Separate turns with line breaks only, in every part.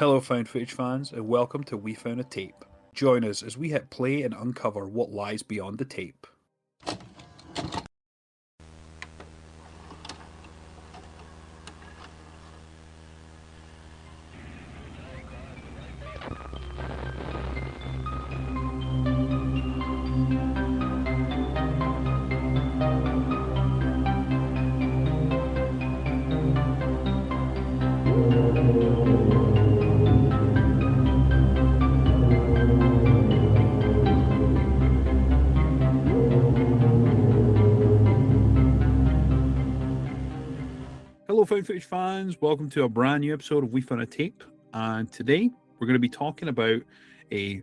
Hello, found footage fans, and welcome to We Found a Tape. Join us as we hit play and uncover what lies beyond the tape. Hello, found footage fans. Welcome to a brand new episode of We Found a Tape. And today we're going to be talking about a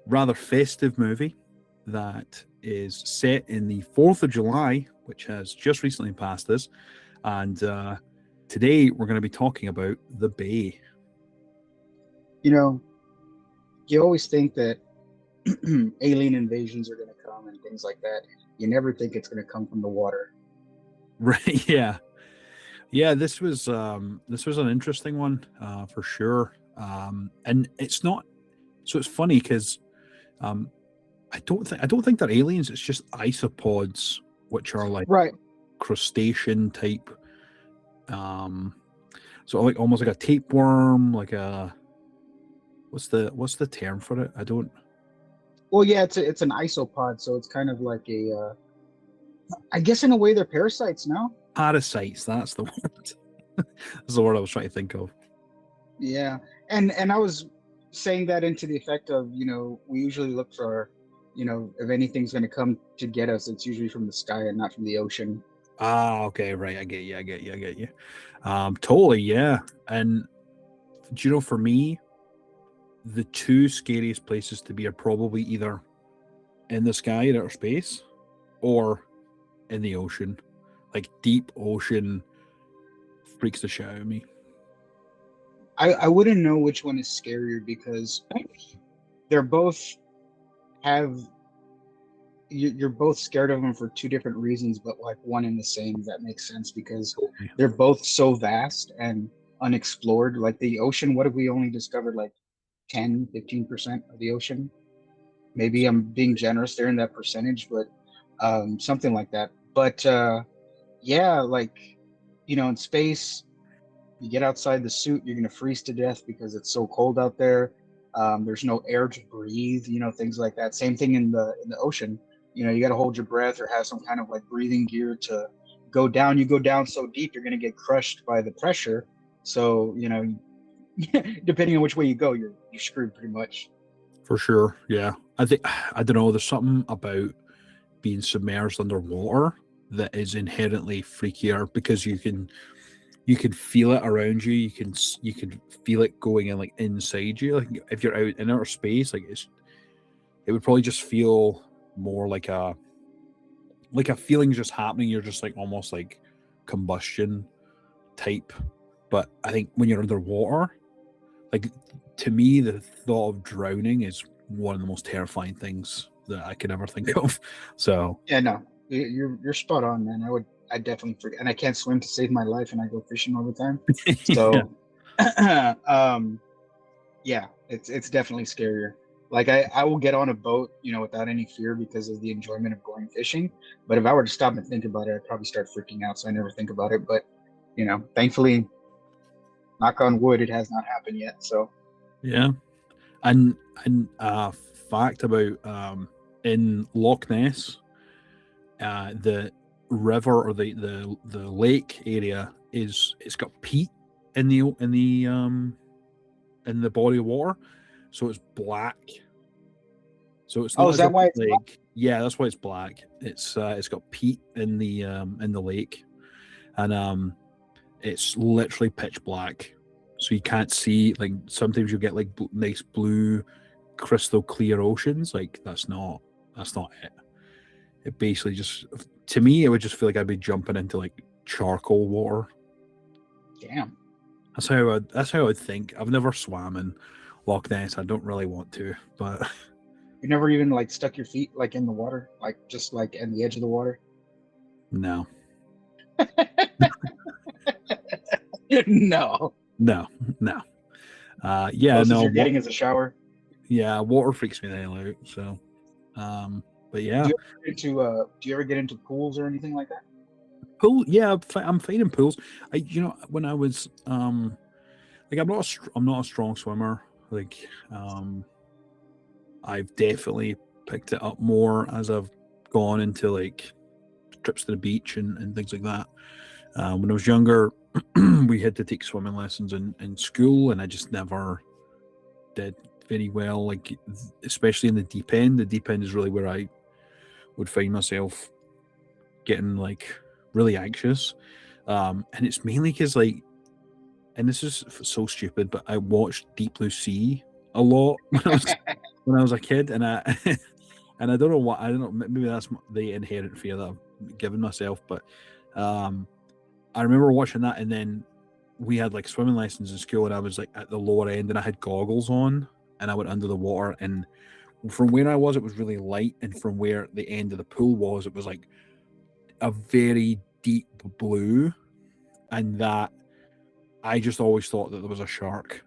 rather festive movie that is set in the 4th of July, which has just recently passed us. And today we're going to be talking about The Bay.
You know, you always think that alien invasions are going to come and things like that. You never think it's going to come from the water.
Right, yeah. Yeah, this was an interesting one for sure. And it's not so it's funny because I don't think they're aliens, it's just isopods, which are like
Right.
crustacean type, so like almost like a tapeworm, like a what's the term for it? I don't
Well, yeah, it's an isopod, so it's kind of like I guess in a way they're parasites now.
parasites, that's the word. That's the word I was trying to think of.
Yeah, and I was saying that into the effect of, we usually look for, if anything's going to come to get us, it's usually from the sky and not from the ocean.
Ah, okay, right. I get you. Totally, yeah. And do you know, for me, the two scariest places to be are probably either in the sky in outer space or in the ocean. Like deep ocean freaks the shit out of me.
I wouldn't know which one is scarier because they're both have you're both scared of them for two different reasons, but like one and the same, if that makes sense, because they're both so vast and unexplored. Like the ocean, what have we only discovered? Like 10-15% of the ocean? Maybe I'm being generous there in that percentage, but something like that. But yeah, like, in space, you get outside the suit, you're going to freeze to death because it's so cold out there. There's no air to breathe, things like that. Same thing in the ocean. You got to hold your breath or have some kind of like breathing gear to go down. You go down so deep, you're going to get crushed by the pressure. So, depending on which way you go, you're screwed pretty much.
For sure, yeah. I don't know. There's something about being submerged underwater that is inherently freakier because you can feel it around you. You can feel it going in like inside you. Like if you're out in outer space, like it would probably just feel more like a feeling just happening. You're just like almost like combustion type. But I think when you're underwater, like to me, the thought of drowning is one of the most terrifying things that I could ever think of. So
Yeah, no, you're spot on, man. I definitely forget, and I can't swim to save my life, and I go fishing all the time.
yeah,
So, yeah, it's definitely scarier. Like I will get on a boat, without any fear because of the enjoyment of going fishing. But if I were to stop and think about it, I'd probably start freaking out. So I never think about it. But thankfully, knock on wood, it has not happened yet. So
yeah. And fact about in Loch Ness, the river or the lake area it's got peat in the body of water, so it's black. So it's
oh,
not
is
as
that
if
why it's black?
like yeah, that's why it's black. It's got peat in the lake, and it's literally pitch black, so you can't see. Like sometimes you get like nice blue, crystal clear oceans. Like that's not it. It basically just, to me, it would just feel like I'd be jumping into like charcoal water.
Damn.
That's how I'd think. I've never swam in Loch Ness. I don't really want to, but
You never even like stuck your feet like in the water, like just like in the edge of the water?
no,
No.
no, no. Yeah,
Closest
no,
you're getting is a shower.
yeah, water freaks me the hell out. So, but yeah,
Do you ever get into pools or anything like that?
pool. Yeah, I'm fine in pools. When I was like I'm not a strong swimmer. Like, I've definitely picked it up more as I've gone into like trips to the beach and things like that. When I was younger, we had to take swimming lessons in school, and I just never did very well. Like, especially in the deep end. The deep end is really where I would find myself getting like really anxious. And it's mainly because like, and this is so stupid, but I watched Deep Blue Sea a lot when I was a kid, and I and I don't know what I don't know. Maybe that's the inherent fear that I've given myself, but I remember watching that, and then we had like swimming lessons in school, and I was like at the lower end, and I had goggles on, and I went under the water, and from where I was, it was really light, and from where the end of the pool was, it was like a very deep blue, and that I just always thought that there was a shark,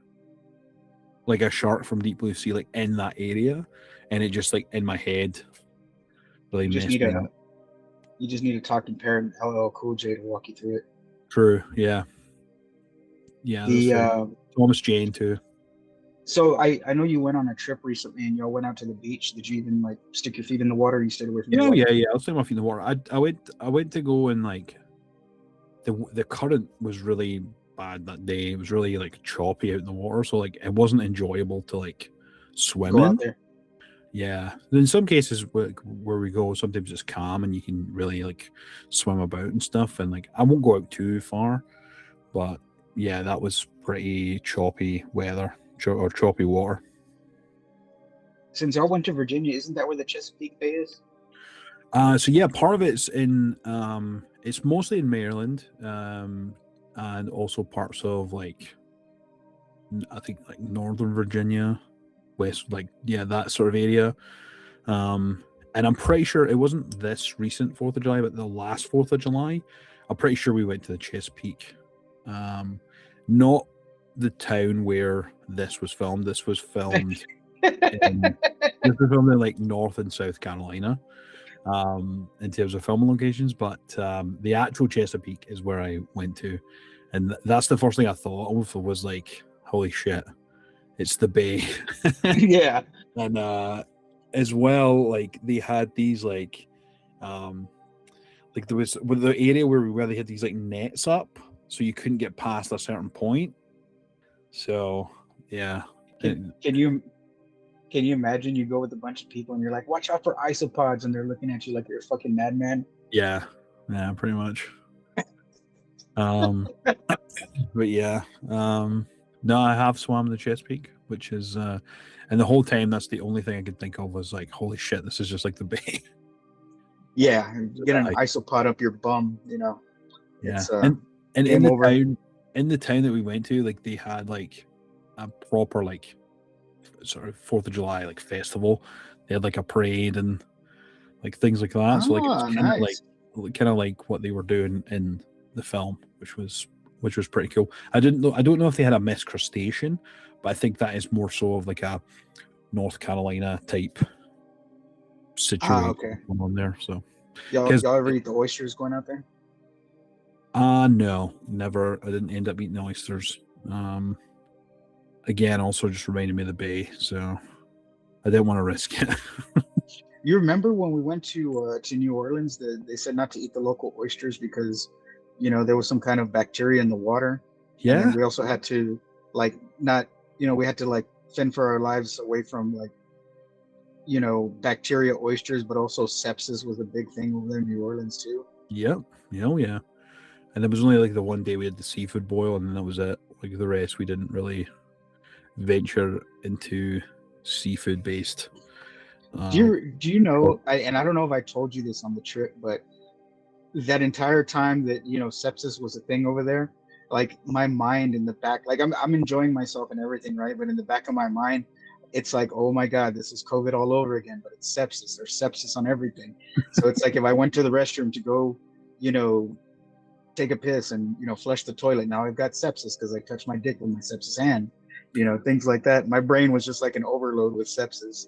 like a shark from Deep Blue Sea, like in that area, and it just like in my head really
You just
messed
need
me
a
up.
you just need a talking parrot, LL Cool J, to walk you through it.
True, yeah, yeah. There's
The
Thomas Jane too.
So I know you went on a trip recently and y'all went out to the beach. Did you even like stick your feet in the water? Or you stayed away from the
Yeah,
water?
yeah, yeah. I was thinking my feet in the water. I went to go and like the current was really bad that day. It was really like choppy out in the water, so like it wasn't enjoyable to like swim
Go out
in.
there.
Yeah, in some cases where we go, sometimes it's calm and you can really like swim about and stuff. And like I won't go out too far, but yeah, that was pretty choppy weather or choppy water.
Since y'all went to Virginia, isn't that where the Chesapeake Bay is?
So yeah, part of it's in it's mostly in Maryland, and also parts of like I think like Northern Virginia, West, like yeah, that sort of area. And I'm pretty sure it wasn't this recent Fourth of July, but the last Fourth of July. I'm pretty sure we went to the Chesapeake. Not the town where this was filmed. This was filmed in like North and South Carolina, in terms of filming locations. But the actual Chesapeake is where I went to, and that's the first thing I thought of was like, holy shit, it's the bay.
Yeah.
And as well, like they had these um like there was with the area where they had these like nets up, so you couldn't get past a certain point. So yeah.
Can can you can you imagine you go with a bunch of people and you're like, watch out for isopods, and they're looking at you like you're a fucking madman?
Yeah, yeah, pretty much. But yeah, no, I have swam the Chesapeake, which is and the whole time that's the only thing I could think of was like, holy shit, this is just like the bay.
Yeah, you get an isopod up your bum, you know.
Yeah,
It's
and
game over.
in the town that we went to, like they had like a proper like sort of Fourth of July like festival. They had like a parade and like things like that. So like it was
Ah, nice.
kind of like what they were doing in the film, which was pretty cool. I don't know if they had a mess crustacean, but I think that is more so of like a North Carolina type
Ah,
situation
okay.
going on there. So
Y'all,
because
y'all ever eat the oysters going out there?
no, never. I didn't end up eating oysters. Again, also just reminded me of the bay, so I didn't want to risk it.
You remember when we went to New Orleans? They said not to eat the local oysters because, you know, there was some kind of bacteria in the water, and then
Yeah,
we also had to like not, you know, we had to like fend for our lives away from like, you know, bacteria oysters, but also sepsis was a big thing over there in New Orleans too.
yep, yeah. And there was only like the one day we had the seafood boil, and then that was it. Like the rest, we didn't really venture into seafood based.
Do you know? And I don't know if I told you this on the trip, but that entire time that you know sepsis was a thing over there, like my mind in the back, like I'm enjoying myself and everything, right? But in the back of my mind, it's like, oh my god, this is COVID all over again. But it's sepsis. There's sepsis on everything. So it's like if I went to the restroom to go, you know, take a piss and you know flush the toilet, now I've got sepsis because I touched my dick with my sepsis hand. things like that. My brain was just like an overload with sepsis.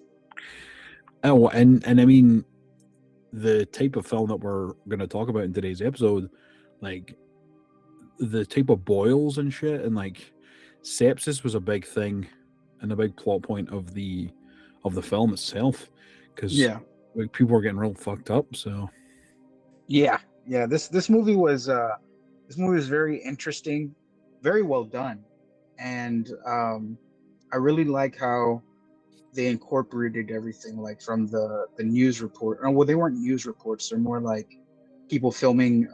Oh, and I mean, the type of film that we're going to talk about in today's episode, like the type of boils and shit, and like sepsis was a big thing and a big plot point of the film itself, because
Yeah,
like people were getting real fucked up. So
yeah. This movie was very interesting, very well done, and I really like how they incorporated everything, like from the news report. Oh, well, they weren't news reports; they're more like people filming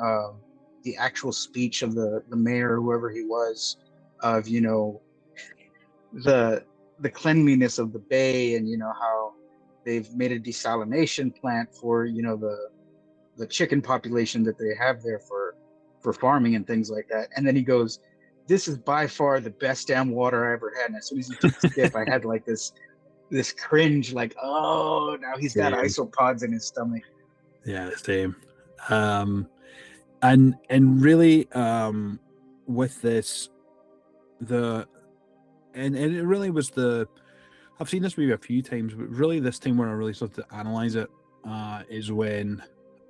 the actual speech of the mayor, whoever he was, of the the cleanliness of the bay, and how they've made a desalination plant for the chicken population that they have there for farming and things like that. And then he goes, "This is by far the best damn water I ever had." And as soon as he took a sip, I had like this cringe, like, oh, now he's got
same.
isopods in his stomach.
Yeah, same. Um, and really, with this, the and it really was the. I've seen this movie a few times, but really this time when I really started to analyze it, is when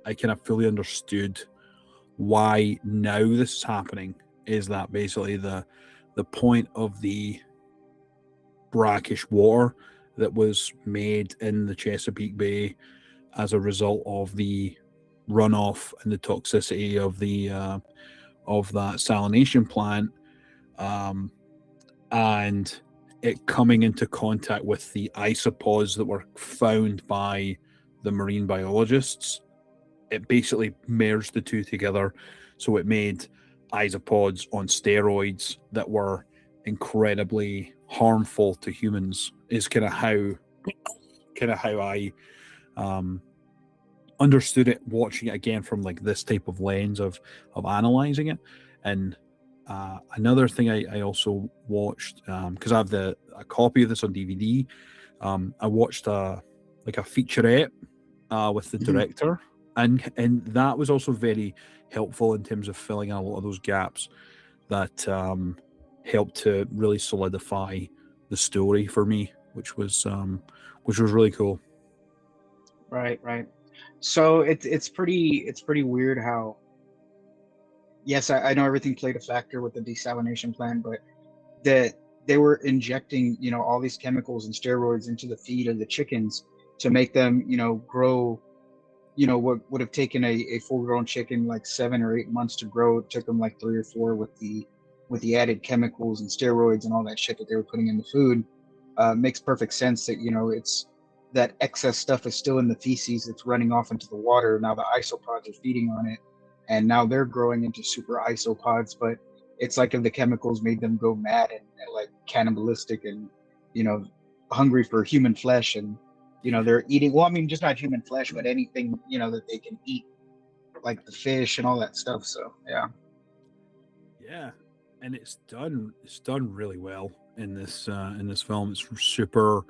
I kind of fully understood why now this is happening. Is that basically the point of the brackish water that was made in the Chesapeake Bay as a result of the runoff and the toxicity of the of that salination plant, um, and it coming into contact with the isopods that were found by the marine biologists. It basically merged the two together, so it made isopods on steroids that were incredibly harmful to humans. Is kind of how I um, understood it watching it again from like this type of lens of analyzing it. And another thing I also watched, because I have a copy of this on DVD. I watched a featurette with the
Mhm.
director, and that was also very helpful in terms of filling in a lot of those gaps that helped to really solidify the story for me, which was really cool.
Right, right. So it's pretty weird how, yes, I know everything played a factor with the desalination plant, but that they were injecting, all these chemicals and steroids into the feed of the chickens to make them, grow. What would have taken a full-grown chicken like 7 or 8 months to grow, it took them like 3 or 4 with the added chemicals and steroids and all that shit that they were putting in the food. Makes perfect sense that it's that excess stuff is still in the feces that's running off into the water. Now the isopods are feeding on it, and now they're growing into super isopods. But it's like if the chemicals made them go mad and like cannibalistic and you know hungry for human flesh, and they're eating, well, I mean, just not human flesh, but anything that they can eat, like the fish and all that stuff. So yeah.
Yeah, and it's done really well in this film. It's super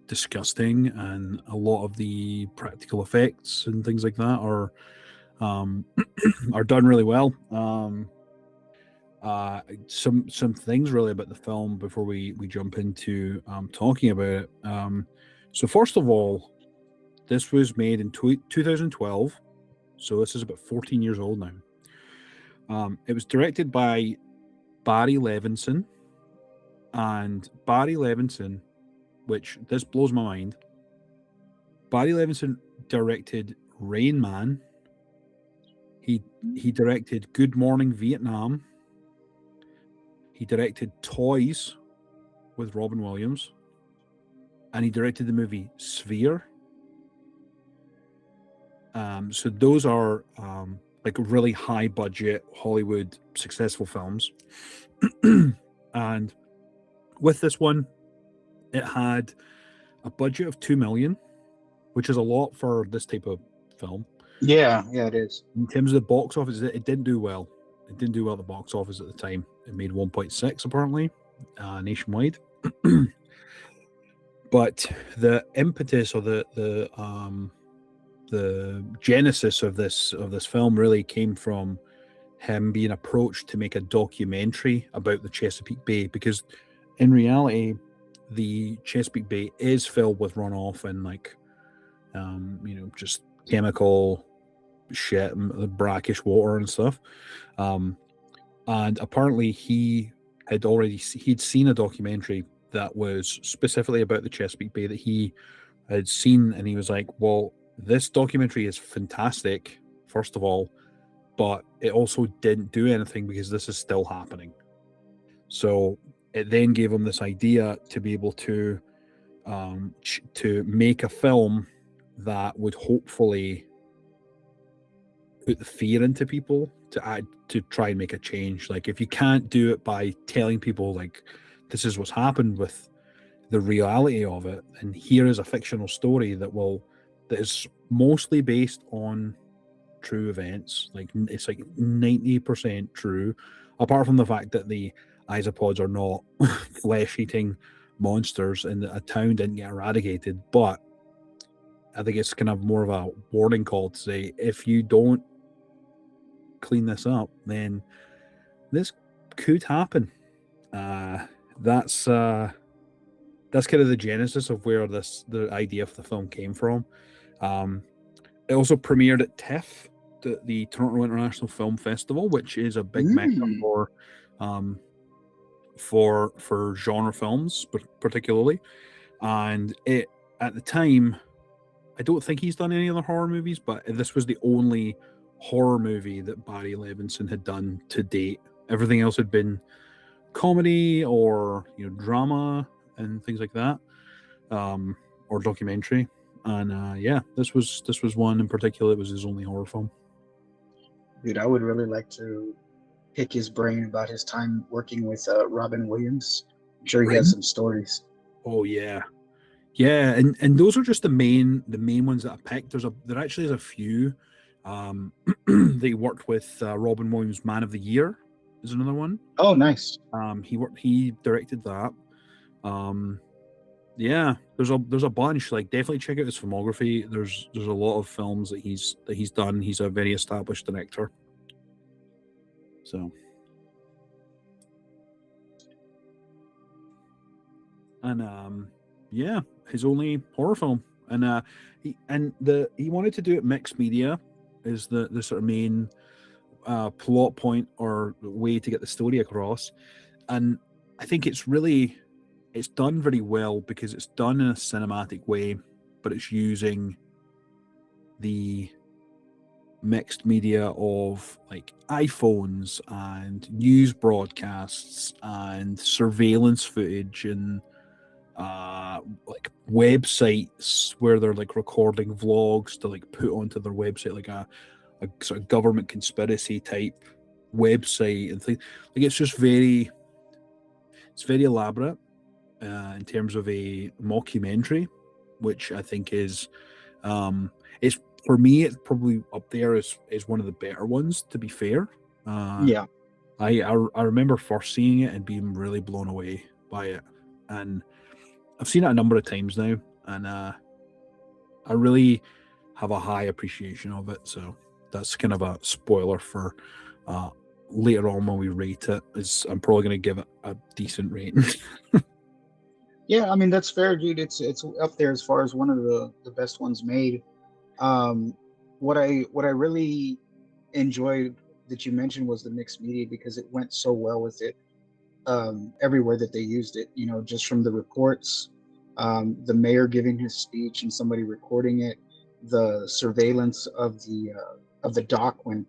disgusting, and a lot of the practical effects and things like that um, are done really well. Some things really about the film before we jump into talking about it. So first of all, this was made in 2012, so this is about 14 years old now. It was directed by Barry Levinson, and Barry Levinson, which this blows my mind. Barry Levinson directed Rain Man. He directed Good Morning Vietnam. He directed Toys with Robin Williams, and he directed the movie Sphere. So those are like really high budget Hollywood successful films. And with this one, it had a budget of 2 million, which is a lot for this type of film.
Yeah, it is.
In terms of the box office, it didn't do well. It didn't do well at the box office at the time. It made 1.6 apparently nationwide. But the impetus or the genesis of this film really came from him being approached to make a documentary about the Chesapeake Bay, because in reality, the Chesapeake Bay is filled with runoff and like, just chemical shit, brackish water and stuff. And apparently he'd seen a documentary that was specifically about the Chesapeake Bay that he had seen, and he was like, well, this documentary is fantastic, first of all, but it also didn't do anything because this is still happening. So it then gave him this idea to be able to make a film that would hopefully put the fear into people to try and make a change. Like, if you can't do it by telling people like this is what's happened with the reality of it, and here is a fictional story that is mostly based on true events. Like, it's like 90% true, apart from the fact that the isopods are not flesh-eating monsters and a town didn't get eradicated. But I think it's kind of more of a warning call to say, if you don't clean this up, then this could happen. That's kind of the genesis of where the idea of the film came from. It also premiered at TIFF, the Toronto International Film Festival, which is a big mecca for genre films, particularly. And it, at the time, I don't think he's done any other horror movies, but this was the only horror movie that Barry Levinson had done to date. Everything else had been comedy or drama and things like that, or documentary. And this was one in particular. It was his only horror film.
Dude, I would really like to pick his brain about his time working with Robin Williams. I'm sure he has some stories.
Oh yeah, and those are just the main ones that I picked. There actually is a few. They worked with Robin Williams. Man of the Year is another one.
Oh, nice.
He directed that. There's a bunch. Like, definitely check out his filmography. There's a lot of films that he's done. He's a very established director. So, and his only horror film, and he wanted to do it mixed media, is the sort of main plot point or way to get the story across. And I think it's done very well because it's done in a cinematic way, but it's using the mixed media of like iPhones and news broadcasts and surveillance footage and like websites where they're like recording vlogs to like put onto their website, like a sort of government conspiracy type website and things. Like, it's very elaborate in terms of a mockumentary, which I think is it's, for me, it's probably up there as one of the better ones, to be fair.
Yeah.
I remember first seeing it and being really blown away by it, and I've seen it a number of times now, and I really have a high appreciation of it. So that's kind of a spoiler for later on when we rate it. Is I'm probably going to give it a decent rating.
Yeah, I mean, that's fair, dude. It's up there as far as one of the best ones made. What I really enjoyed that you mentioned was the mixed media, because it went so well with it everywhere that they used it. Just from the reports, the mayor giving his speech and somebody recording it, the surveillance of the dock when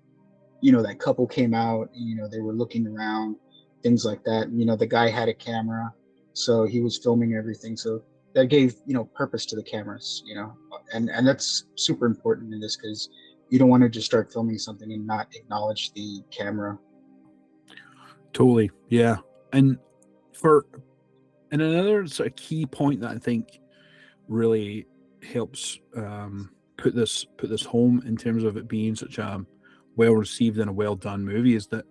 that couple came out. They were looking around, things like that. The guy had a camera, so he was filming everything. So that gave purpose to the cameras. And that's super important in this, because you don't want to just start filming something and not acknowledge the camera.
Totally, yeah. And another sort of key point that I think really helps put this home in terms of it being such a well received and a well done movie is that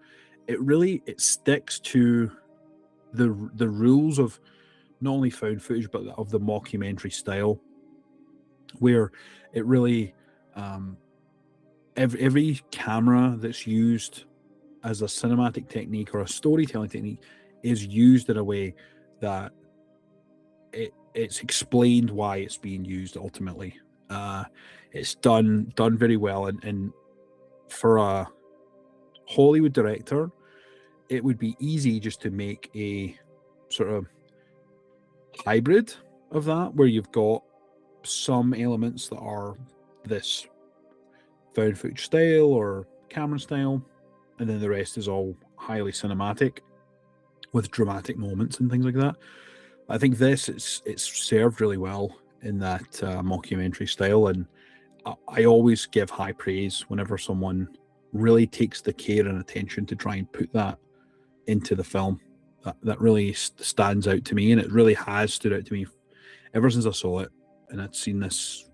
it sticks to the rules of not only found footage but of the mockumentary style, where it really every camera that's used as a cinematic technique or a storytelling technique is used in a way that it's explained why it's being used ultimately. It's done very well, and for a Hollywood director, it would be easy just to make a sort of hybrid of that, where you've got some elements that are this found footage style or camera style, and then the rest is all highly cinematic with dramatic moments and things like that. I think it's served really well in that mockumentary style, and I always give high praise whenever someone really takes the care and attention to try and put that into the film. That really stands out to me, and it really has stood out to me ever since I saw it. And I'd seen this,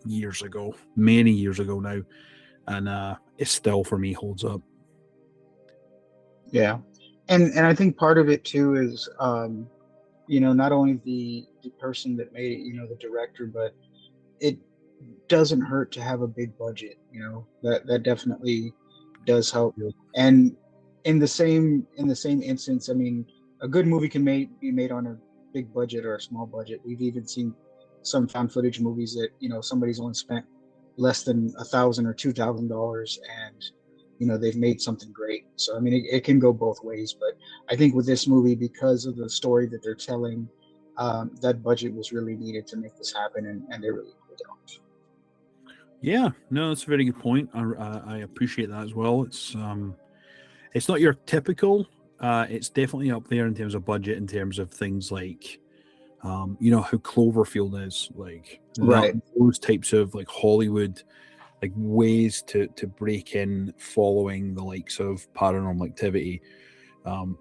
years ago, many years ago now, and it still for me holds up.
Yeah, and I think part of it too is not only the person that made it, the director, but it doesn't hurt to have a big budget. That definitely does help.
Yeah.
And in the same instance, I mean, a good movie can be made on a big budget or a small budget. We've even seen some found footage movies that somebody's only spent less than $1,000 or $2,000, and they've made something great. So I mean, it can go both ways. But I think with this movie, because of the story that they're telling, that budget was really needed to make this happen, and they really pulled it off.
Yeah, no, that's a very good point. I appreciate that as well. It's not your typical. It's definitely up there in terms of budget, in terms of things like, how Cloverfield is, like
Right.
those types of like Hollywood, like ways to break in, following the likes of Paranormal Activity,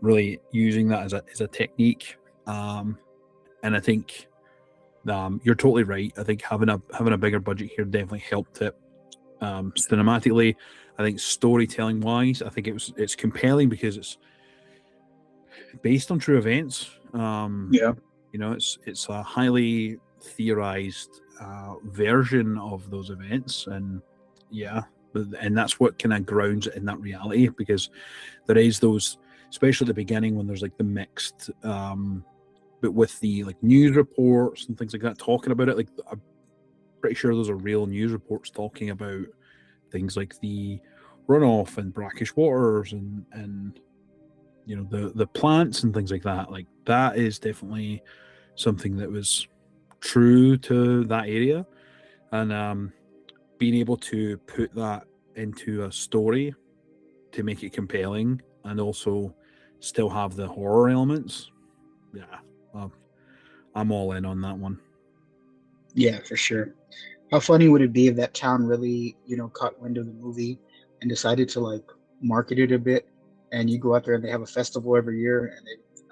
really using that as a technique. And I think you're totally right. I think having a bigger budget here definitely helped it. Cinematically, I think storytelling wise, I think it's compelling because it's based on true events.
Yeah.
It's a highly theorized version of those events, and that's what kind of grounds it in that reality, because there is those, especially at the beginning when there's like the mixed, but with the like news reports and things like that talking about it, like I'm pretty sure those are real news reports talking about things like the runoff and brackish waters and the plants and things like that. Like that is definitely something that was true to that area, and being able to put that into a story to make it compelling and also still have the horror elements. I'm all in on that one.
Yeah, for sure. How funny would it be if that town really, caught wind of the movie and decided to like market it a bit? And you go out there and they have a festival every year,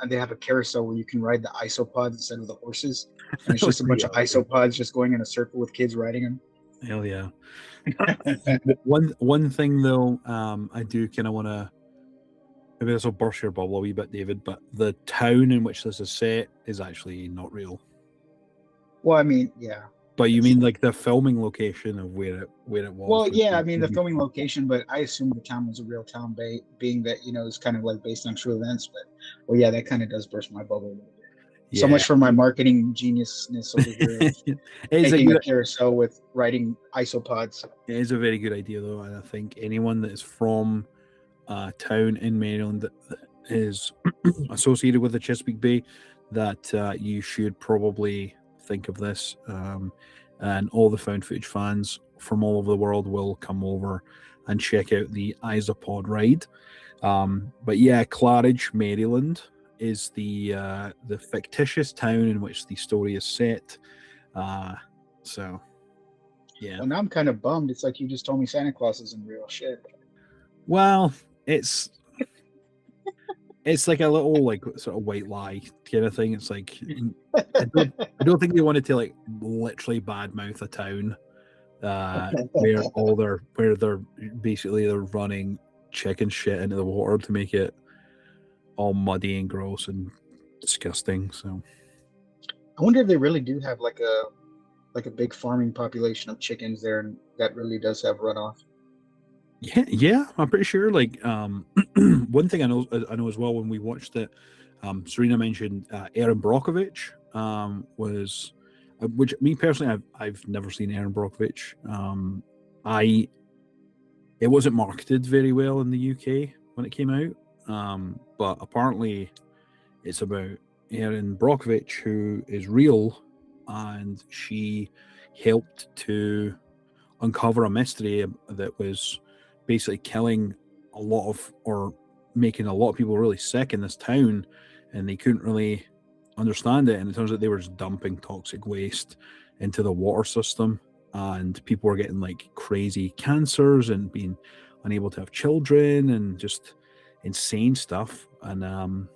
and they have a carousel where you can ride the isopods instead of the horses, and it's just a bunch of isopods just going in a circle with kids riding them.
Hell yeah. One thing though, I do kind of want to, maybe this will burst your bubble a wee bit, David, but the town in which this is set is actually not real.
Well, I mean, yeah.
But you mean like the filming location of where it was?
Well, yeah, I mean the filming location, but I assume the town was a real town, being that it's kind of like based on true events. But well, yeah, that kind of does burst my bubble a little bit. Yeah. So much for my marketing geniusness over here. Making a carousel with riding isopods.
It is a very good idea, though, and I think anyone that is from a town in Maryland that is associated with the Chesapeake Bay, that you should probably think of this. And all the found footage fans from all over the world will come over and check out the isopod ride. But yeah, Claridge, Maryland is the fictitious town in which the story is set. So yeah.
Well, now I'm kind of bummed. It's like you just told me Santa Claus isn't real shit.
Well, it's like a little like sort of white lie kind of thing. It's like I don't think they wanted to like literally badmouth a town where they're basically running chicken shit into the water to make it all muddy and gross and disgusting. So
I wonder if they really do have like a big farming population of chickens there, and that really does have runoff.
Yeah, I'm pretty sure. Like, one thing I know as well when we watched it, Serena mentioned Erin Brockovich was, which me personally, I've never seen Erin Brockovich. I It wasn't marketed very well in the UK when it came out, but apparently it's about Erin Brockovich, who is real, and she helped to uncover a mystery that was basically killing a lot of, or making a lot of people really sick in this town, and they couldn't really understand it. And it turns out they were just dumping toxic waste into the water system, and people were getting like crazy cancers and being unable to have children and just insane stuff. And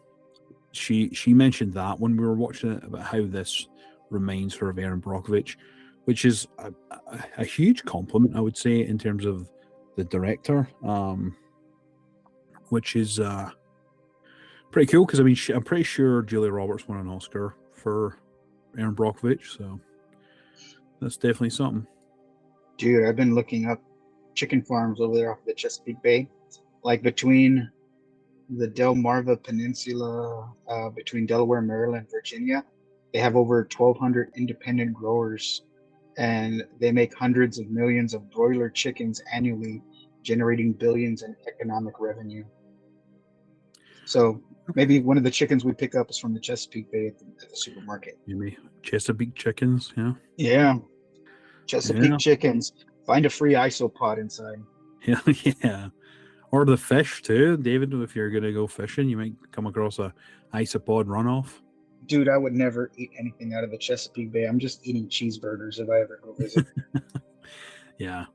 she mentioned that when we were watching it, about how this reminds her of Erin Brockovich, which is a huge compliment, I would say, in terms of the director, which is pretty cool, because I mean, I'm pretty sure Julia Roberts won an Oscar for Erin Brockovich, so that's definitely something.
Dude, I've been looking up chicken farms over there off the Chesapeake Bay, like between the Delmarva Peninsula, between Delaware, Maryland, Virginia. They have over 1,200 independent growers, and they make hundreds of millions of broiler chickens annually, generating billions in economic revenue. So maybe one of the chickens we pick up is from the Chesapeake Bay at the supermarket.
You mean Chesapeake chickens? Yeah.
Yeah, Chesapeake
Yeah.
chickens. Find a free isopod inside.
Yeah. Yeah. Or the fish too, David. If you're gonna go fishing, you might come across a isopod runoff.
Dude, I would never eat anything out of the Chesapeake Bay. I'm just eating cheeseburgers if I ever go visit.
Yeah,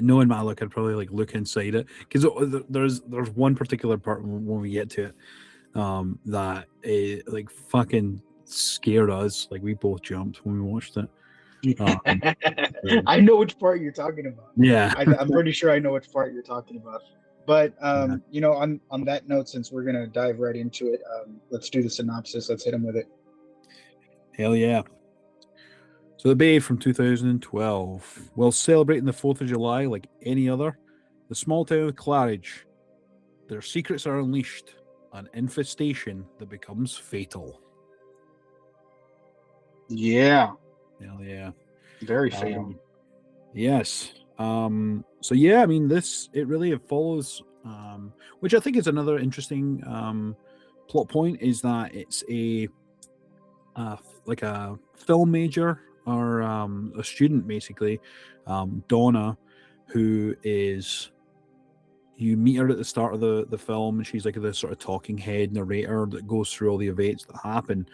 knowing my luck, I'd probably like look inside it, because there's one particular part when we get to it that like fucking scared us. Like we both jumped when we watched it.
I know which part you're talking about.
Yeah.
I'm pretty sure I know which part you're talking about. But
Yeah.
you know, on that note, since we're gonna dive right into it, let's do the synopsis. Let's hit him with it.
Hell yeah. So the Bay from 2012. While celebrating the 4th of July like any other, the small town of Claridge, their secrets are unleashed, an infestation that becomes fatal.
Yeah,
Hell yeah.
very fatal.
Yes. So yeah, I mean, it really follows, which I think is another interesting plot point, is that it's like a film major, or a student basically, Donna, who is, you meet her at the start of the film, and she's like the sort of talking head narrator that goes through all the events that happen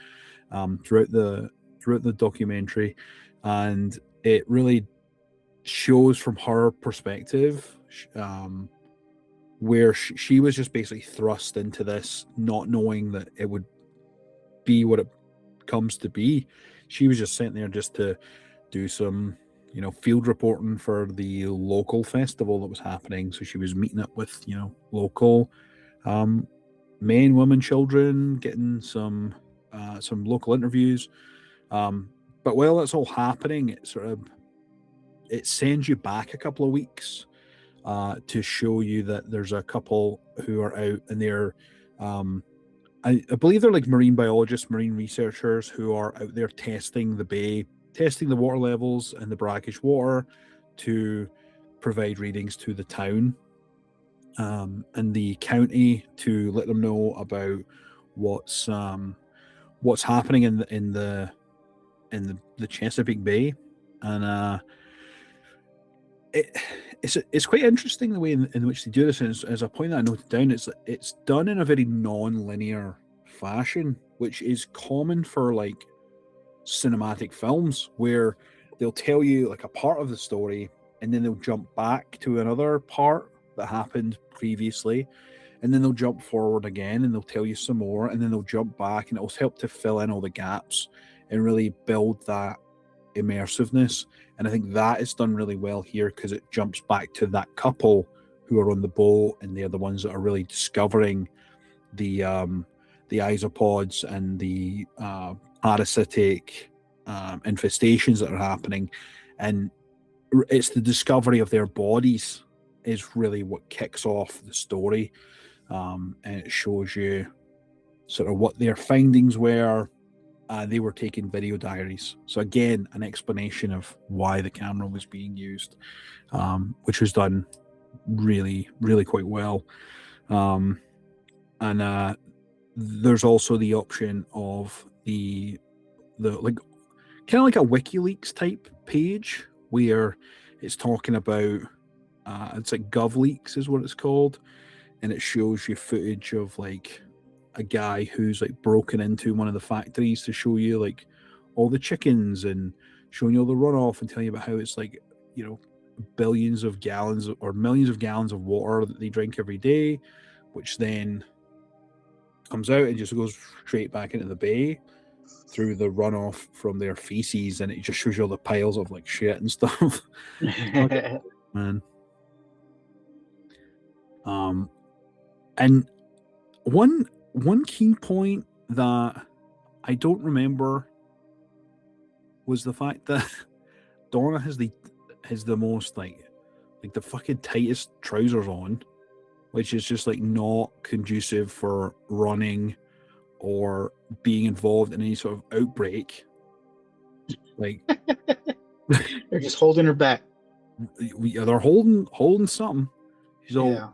throughout the documentary, and it really shows from her perspective, where she was just basically thrust into this, not knowing that it would be what it comes to be. She was just sent there just to do some, field reporting for the local festival that was happening. So she was meeting up with, local men, women, children, getting some local interviews. But while that's all happening, it sends you back a couple of weeks to show you that there's a couple who are out, and they're, I believe they're like marine biologists, marine researchers, who are out there testing the bay, testing the water levels and the brackish water to provide readings to the town and the county, to let them know about what's happening in the Chesapeake Bay. And it's quite interesting the way in which they do this. And as a point that I noted down, it's done in a very non-linear fashion, which is common for like cinematic films, where they'll tell you like a part of the story, and then they'll jump back to another part that happened previously, and then they'll jump forward again, and they'll tell you some more, and then they'll jump back, and it'll help to fill in all the gaps and really build that immersiveness. And I think that is done really well here, because it jumps back to that couple who are on the boat, and they're the ones that are really discovering the isopods and the parasitic infestations that are happening. And it's the discovery of their bodies is really what kicks off the story, and it shows you sort of what their findings were. They were taking video diaries. So again, an explanation of why the camera was being used, which was done really, really quite well. And there's also the option of the like kind of like a WikiLeaks type page where it's talking about it's like GovLeaks is what it's called, and it shows you footage of like a guy who's like broken into one of the factories to show you like all the chickens and showing you all the runoff and telling you about how it's like, you know, billions of gallons or millions of gallons of water that they drink every day, which then comes out and just goes straight back into the bay through the runoff from their feces, and it just shows you all the piles of like shit and stuff. Man. And one key point that I don't remember was the fact that Donna has the most like the fucking tightest trousers on, which is just like not conducive for running or being involved in any sort of outbreak. Like
they're just holding her back.
They're holding something. She's all
Yeah.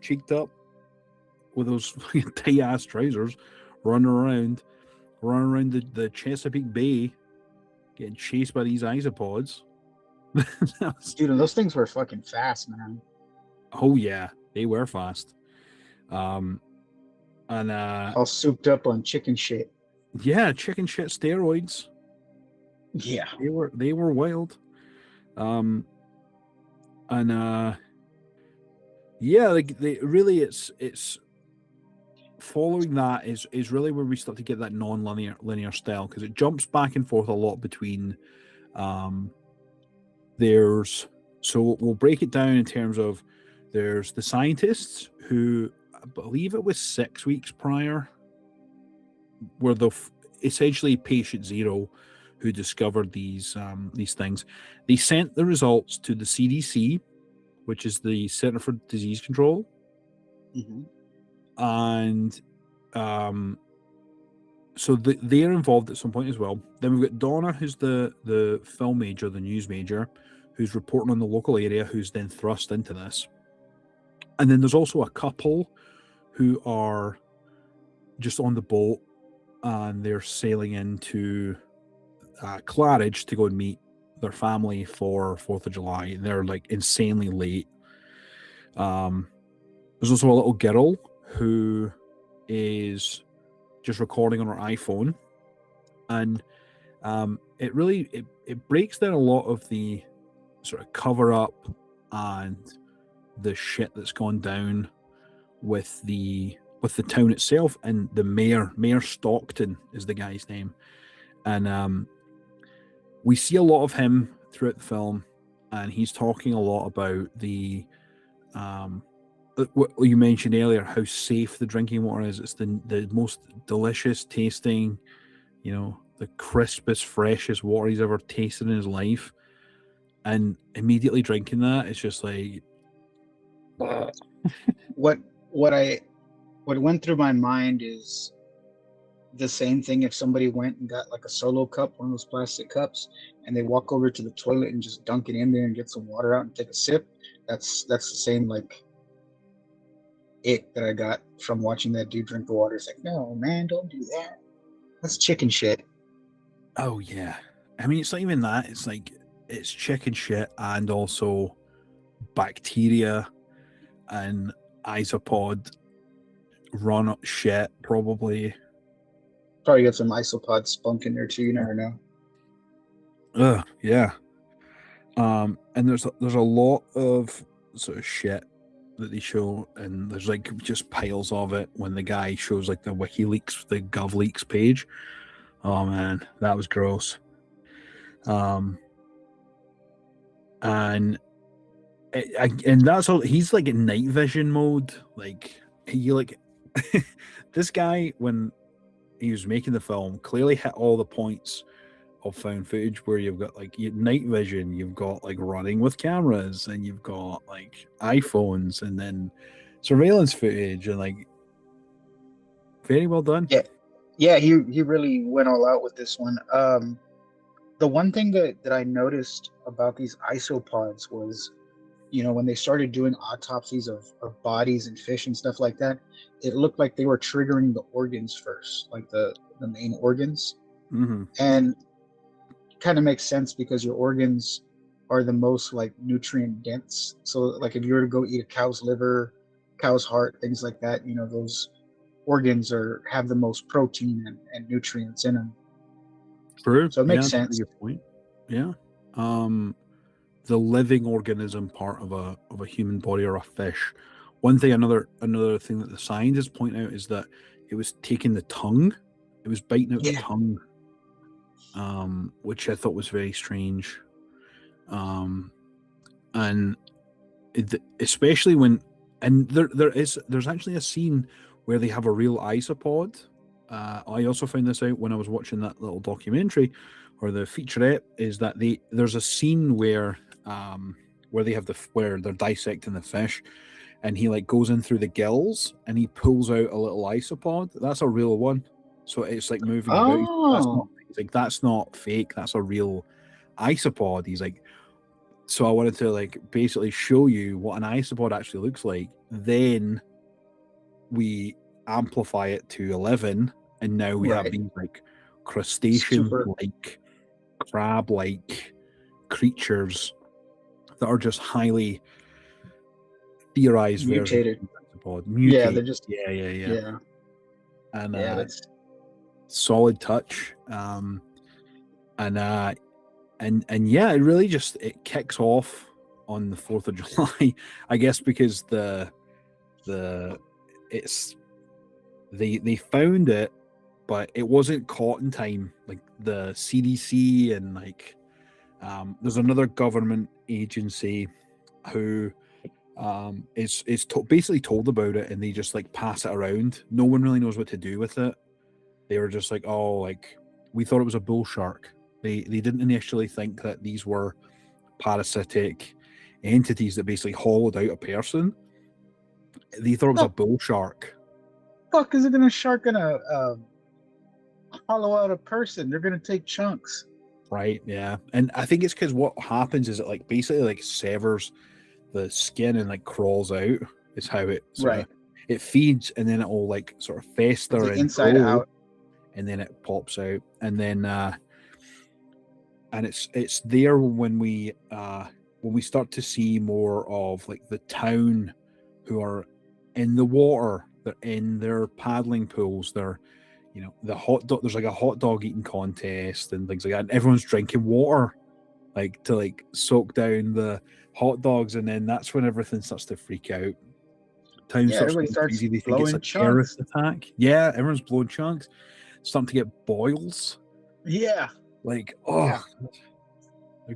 Cheeked up with those tight ass trousers, running around the Chesapeake Bay, getting chased by these isopods.
Dude, and those things were fucking fast, man.
Oh yeah, they were fast. And
all souped up on chicken shit.
Yeah, chicken shit steroids.
Yeah,
they were wild. And yeah, like they really, it's following that is really where we start to get that linear style, because it jumps back and forth a lot between so we'll break it down in terms of there's the scientists who, I believe it was 6 weeks prior, were essentially patient zero who discovered these things. They sent the results to the CDC, which is the Center for Disease Control.
Mm-hmm.
And so they're involved at some point as well. Then we've got Donna, who's the film major, the news major, who's reporting on the local area, who's then thrust into this. And then there's also a couple who are just on the boat, and they're sailing into Claridge to go and meet their family for 4th of July. They're like insanely late. There's also a little girl who is just recording on her iPhone, and it really it breaks down a lot of the sort of cover up and the shit that's gone down with the town itself. And the Mayor Stockton is the guy's name, and we see a lot of him throughout the film, and he's talking a lot about the what you mentioned earlier, how safe the drinking water is. It's the most delicious tasting, the crispest, freshest water he's ever tasted in his life. And immediately drinking that, it's just like
what went through my mind is the same thing if somebody went and got like a Solo cup, one of those plastic cups, and they walk over to the toilet and just dunk it in there and get some water out and take a sip. That's the same like it that I got from watching that dude drink the water. It's like, no, man, don't do that. That's chicken shit.
Oh yeah. I mean, it's not even that. It's like it's chicken shit and also bacteria and isopod run up shit, probably.
Probably got some isopod spunk in there too. You never know.
Yeah. And there's a lot of sort of shit that they show, and there's like just piles of it when the guy shows like the WikiLeaks, the GovLeaks page. Oh man, that was gross. And that's all. He's like in night vision mode. Like this guy, when he was making the film, clearly hit all the points of found footage where you've got like night vision, you've got like running with cameras, and you've got like iPhones, and then surveillance footage, and like Very well done.
Yeah, he really went all out with this one. The one thing that I noticed about these isopods was, when they started doing autopsies of bodies and fish and stuff like that, it looked like they were triggering the organs first, like the main organs.
Mm-hmm.
And kind of makes sense because your organs are the most like nutrient dense. So like if you were to go eat a cow's liver, cow's heart, things like that, those organs have the most protein and nutrients in them.
True.
So it makes
That's a
sense.
good point. Yeah. The living organism part of a human body or a fish. One thing, another thing that the scientists point out is that it was taking the tongue. It was biting out the tongue, which I thought was very strange. And especially when, and there's actually a scene where they have a real isopod. I also found this out when I was watching that little documentary or the featurette, is that there's a scene where they have where they're dissecting the fish, and he like goes in through the gills and he pulls out a little isopod. That's a real one. So it's like moving about. That's not fake. That's a real isopod. He's like, so I wanted to like basically show you what an isopod actually looks like. Then we amplify it to 11, and now we have these like crustacean like crab like creatures that are just highly theorized
mutated.
Yeah,
they're just
yeah. And
that's
solid touch. And yeah, it really just it kicks off on the 4th of July, I guess, because they found it, but it wasn't caught in time. Like the CDC and like there's another government agency who is basically told about it, and they just like pass it around. No one really knows what to do with it. They were just like, oh, like we thought it was a bull shark. They didn't initially think that these were parasitic entities that basically hollowed out a person. They thought it was a bull shark.
Fuck, is it gonna shark gonna hollow out a person? They're gonna take chunks.
Right, yeah. And I think it's because what happens is it like basically like severs the skin and like crawls out. Is how it it feeds, and then it will like sort of fester
the
and
inside
grow,
out,
and then it pops out, and then and it's there when we start to see more of like the town who are in the water. They're in their paddling pools. They're the hot dog. There's like a hot dog eating contest and things like that. And everyone's drinking water, like to like soak down the hot dogs, and then that's when everything starts to freak out. Town starts
everybody
going
starts
crazy. They think
blowing
it's a terrorist attack. Yeah, everyone's blowing chunks. Starting to get boils.
Yeah.
Like
got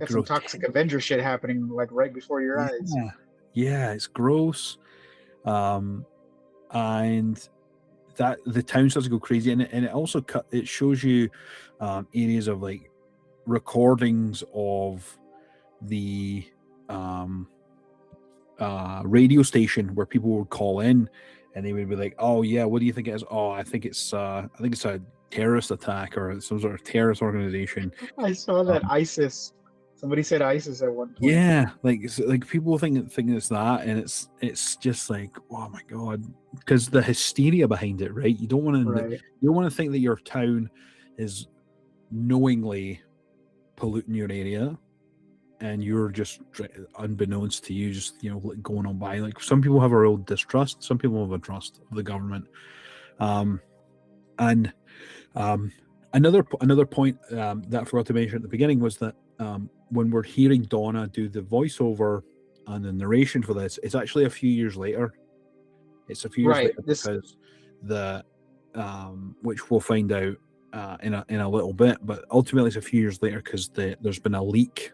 some toxic Avenger shit happening like right before your eyes.
Yeah, it's gross. And that the town starts to go crazy, and it also it shows you areas of like recordings of the radio station where people would call in, and they would be like, "Oh yeah, what do you think it is? Oh, I think it's a terrorist attack or some sort of terrorist organization."
I saw that ISIS. Somebody said ISIS at one point.
Yeah, like people think it's that, and it's just like, oh my god, because the hysteria behind it, right? You don't want to think that your town is knowingly polluting your area, and you're just unbeknownst to you, just going on by. Like some people have a real distrust, some people have a trust of the government. And another point that I forgot to mention at the beginning was that when we're hearing Donna do the voiceover and the narration for this, it's actually a few years later. It's a few years later because the which we'll find out in a little bit, but ultimately it's a few years later because there's been a leak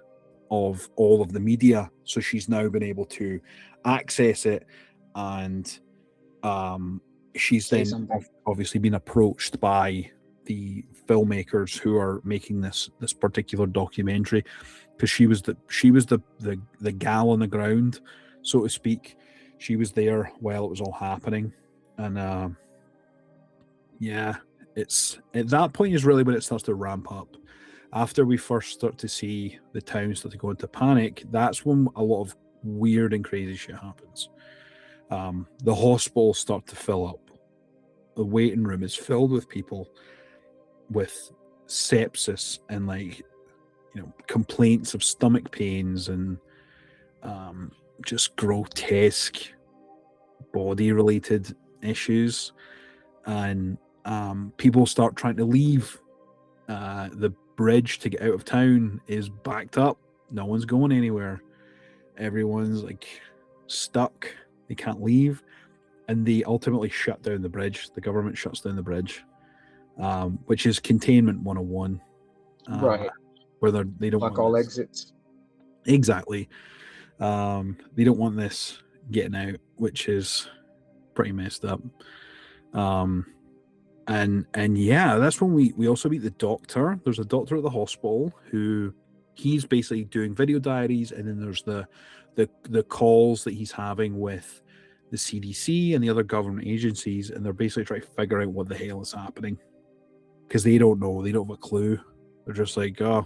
of all of the media, so she's now been able to access it, and she's then obviously been approached by the filmmakers who are making this particular documentary, because she was the gal on the ground, so to speak. She was there while it was all happening, and Yeah, it's at that point is really when it starts to ramp up. After we first start to see the town start to go into panic, that's when a lot of weird and crazy shit happens. The hospitals start to fill up. The waiting room is filled with people with sepsis and complaints of stomach pains and just grotesque body related issues, and people start trying to leave. The bridge to get out of town is backed up. No one's going anywhere. Everyone's stuck. They can't leave, and they ultimately shut down the bridge. The government shuts down the bridge, which is containment 101.
Right.
Where they don't
Block
want
all
this.
exits.
Exactly. They don't want this getting out, which is pretty messed up. And yeah, that's when we also meet the doctor. There's a doctor at the hospital who he's basically doing video diaries, and then there's the calls that he's having with the CDC and the other government agencies, and they're basically trying to figure out what the hell is happening because they don't know, they don't have a clue. They're just like, oh,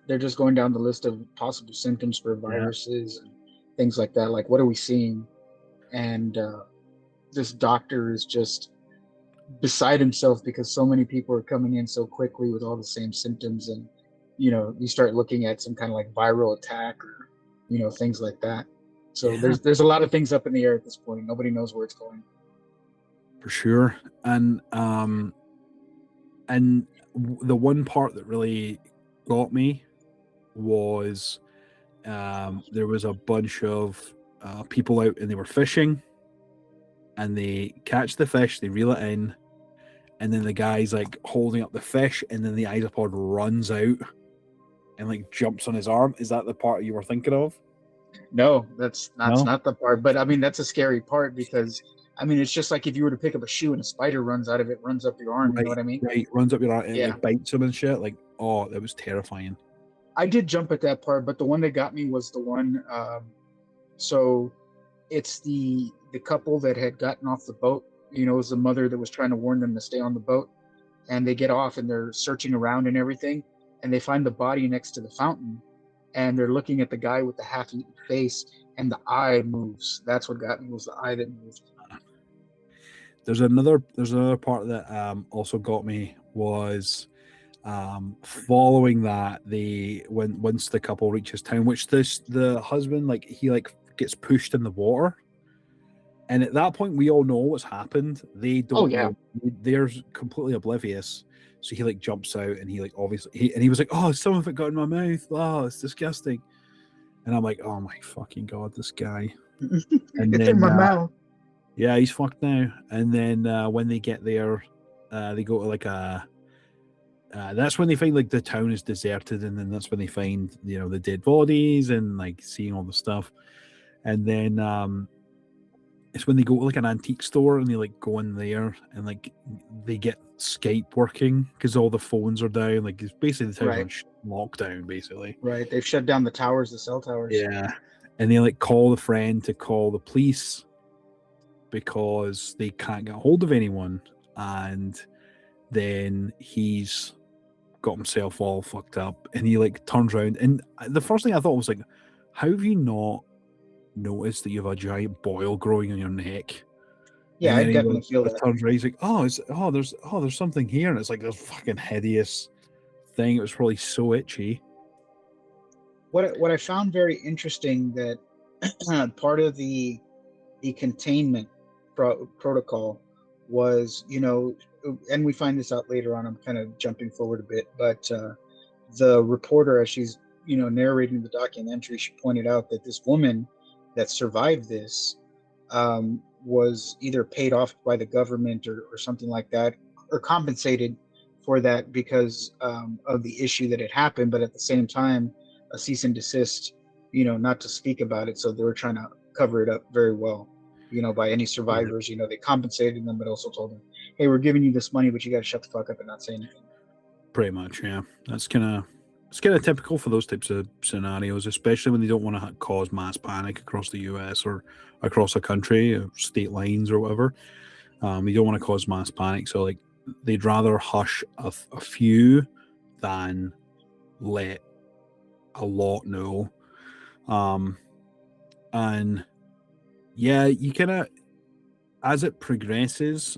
they're just going down the list of possible symptoms for viruses and things like that. Like, what are we seeing? And this doctor is just beside himself because so many people are coming in so quickly with all the same symptoms. And, you start looking at some kind of like viral attack or, things like that. So there's a lot of things up in the air at this point. Nobody knows where it's going.
For sure. And the one part that really got me was there was a bunch of people out and they were fishing, and they catch the fish, they reel it in, and then the guy's holding up the fish, and then the isopod runs out and jumps on his arm. Is that the part you were thinking of?
No, that's not the part. But I mean, that's a scary part because it's just like if you were to pick up a shoe and a spider runs out of it, runs up your arm.
Right,
you know what I mean?
Right, runs up your arm and
Yeah.
bites him and shit. Oh, that was terrifying.
I did jump at that part, but the one that got me was the one. So it's the couple that had gotten off the boat. It was the mother that was trying to warn them to stay on the boat, and they get off and they're searching around and everything, and they find the body next to the fountain, and they're looking at the guy with the half-eaten face, and the eye moves. That's what got me, was the eye that moved.
There's another part that also got me was following that once the couple reaches town, which the husband he gets pushed in the water, and at that point we all know what's happened. They don't know. They're completely oblivious. So he jumps out, and he obviously he was like, oh, some of it got in my mouth. Oh, it's disgusting. And I'm like, oh my fucking god, this guy. And
it's in my mouth.
Yeah, he's fucked now. And then when they get there, they go to that's when they find the town is deserted, and then that's when they find the dead bodies and seeing all the stuff. And then it's when they go to an antique store, and they go in there, and they get Skype working because all the phones are down. It's basically the town's on lockdown, basically.
Right, they've shut down the cell towers.
Yeah, and they call the friend to call the police because they can't get a hold of anyone, and then he's got himself all fucked up, and he turns around, and the first thing I thought was how have you not noticed that you have a giant boil growing on your neck?
Yeah, I definitely feel that.
Turns around, he's like, there's something here, and it's this fucking hideous thing. It was probably so itchy.
What I found very interesting, that part of the containment protocol was, and we find this out later on. I'm kind of jumping forward a bit, but the reporter, as she's narrating the documentary, she pointed out that this woman that survived this was either paid off by the government or something like that, or compensated for that because of the issue that had happened, but at the same time a cease and desist, not to speak about it. So they were trying to cover it up very well, by any survivors. They compensated them, but also told them, hey, we're giving you this money, but you got to shut the fuck up and not say anything.
Pretty much, yeah. It's kind of typical for those types of scenarios, especially when they don't want to cause mass panic across the US or across a country, or state lines or whatever. You don't want to cause mass panic, so like they'd rather hush a few than let a lot know. And yeah, you kind of, as it progresses,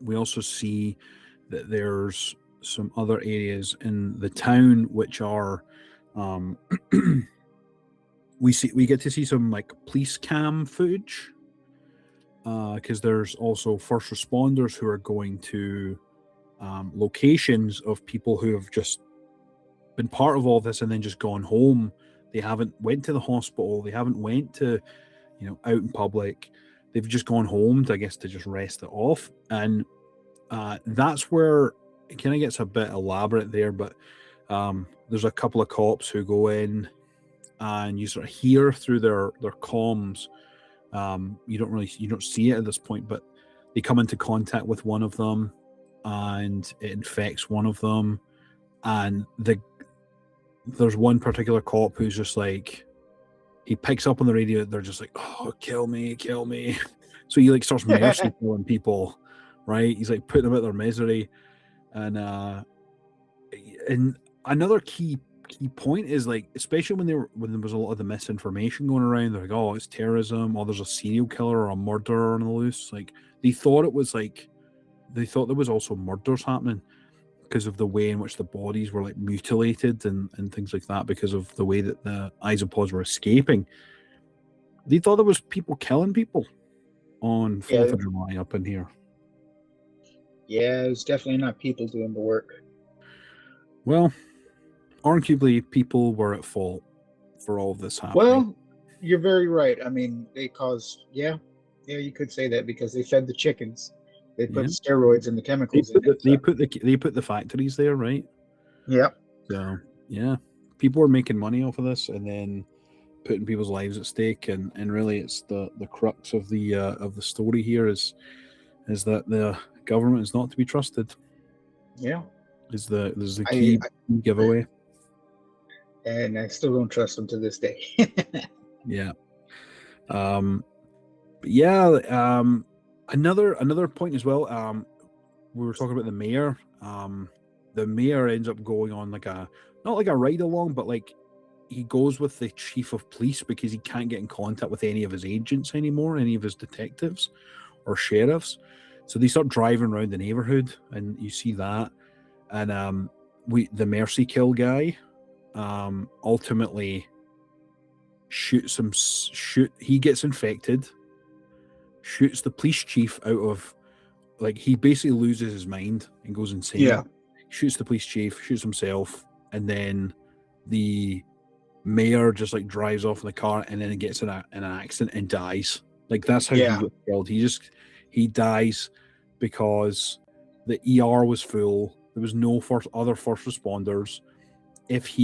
we also see that there's some other areas in the town which are um, we get to see some like police cam footage, because there's also first responders who are going to locations of people who have just been part of all this and then just gone home. They haven't went to the hospital, they haven't went to, out in public. They've just gone home to, I guess, to just rest it off. And that's where it kind of gets a bit elaborate there. But there's a couple of cops who go in, and you sort of hear through their comms. You don't see it at this point, but they come into contact with one of them, and it infects one of them. And there's one particular cop who's just like, he picks up on the radio. They're just like, "Oh, kill me, kill me!" So he like starts mercy killing people, right? He's like putting them out their misery, and another key point is like, especially when there was a lot of the misinformation going around. They're like, "Oh, it's terrorism," or "There's a serial killer or a murderer on the loose." Like they thought there was also murders happening because of the way in which the bodies were like mutilated and things like that, because of the way that the isopods were escaping. They thought there was people killing people on 4th of July up in here.
Yeah, it's definitely not people doing the work.
Well, arguably people were at fault for all of this happening.
Well, you're very right. I mean, they caused, yeah, you could say that, because they fed the chickens. They put steroids and the chemicals in it.
They put the factories there, right?
Yep.
So yeah, people were making money off of this, and then putting people's lives at stake. And really, it's the crux of the story here is that the government is not to be trusted.
Yeah,
is the key giveaway.
And I still don't trust them to this day.
Yeah. But yeah, another point as well. We were talking about the mayor. The mayor ends up going on like not like a ride along, but like he goes with the chief of police because he can't get in contact with any of his agents anymore, any of his detectives or sheriffs. So they start driving around the neighborhood, and you see that. And the mercy kill guy ultimately shoots him. He gets infected, shoots the police chief out of, like, he basically loses his mind and goes insane.
Yeah.
Shoots the police chief, shoots himself, and then the mayor just like drives off in the car, and then he gets in an accident and dies. Like, that's how he gets killed. He dies because the ER was full. There was no other first responders. If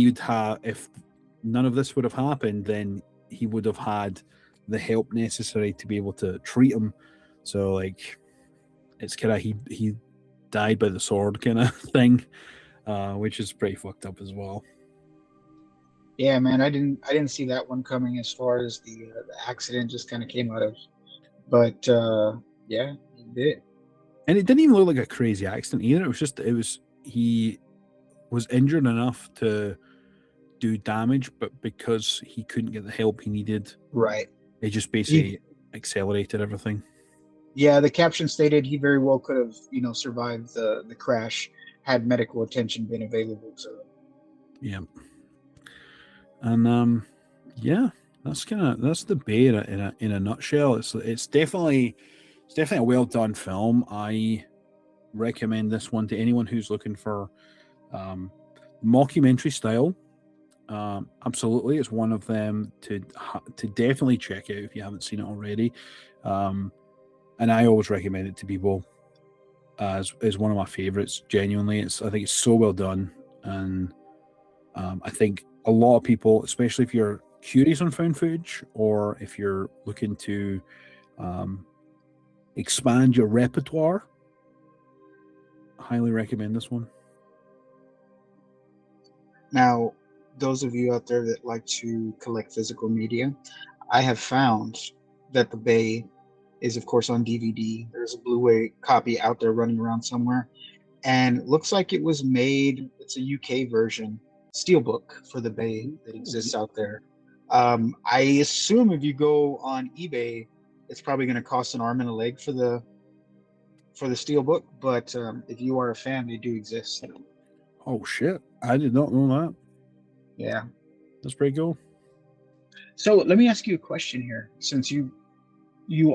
none of this would have happened, then he would have had the help necessary to be able to treat him. So like, it's kind of he died by the sword kind of thing, which is pretty fucked up as well.
Yeah, man, I didn't see that one coming, as far as the accident just kind of came out of. But yeah, he did.
And it didn't even look like a crazy accident either. He was injured enough to do damage, but because he couldn't get the help he needed,
right,
it just basically accelerated everything.
Yeah, the caption stated he very well could have, survived the crash had medical attention been available to him.
Yeah. And that's the Bay in a nutshell. It's definitely a well done film. I recommend this one to anyone who's looking for mockumentary style. Absolutely, it's one of them to definitely check out if you haven't seen it already. And I always recommend it to people as one of my favorites. Genuinely, I think it's so well done, and I think a lot of people, especially if you're curious on found footage, or if you're looking to expand your repertoire, I highly recommend this one.
Now, those of you out there that like to collect physical media, I have found that the Bay is of course on DVD. There's a Blu-ray copy out there running around somewhere, and looks like it was made. It's a UK version, steelbook for the Bay that exists out there. I assume if you go on eBay, it's probably going to cost an arm and a leg for the steelbook. But if you are a fan, they do exist.
Oh shit! I did not know that.
Yeah.
That's pretty cool.
So let me ask you a question here, since you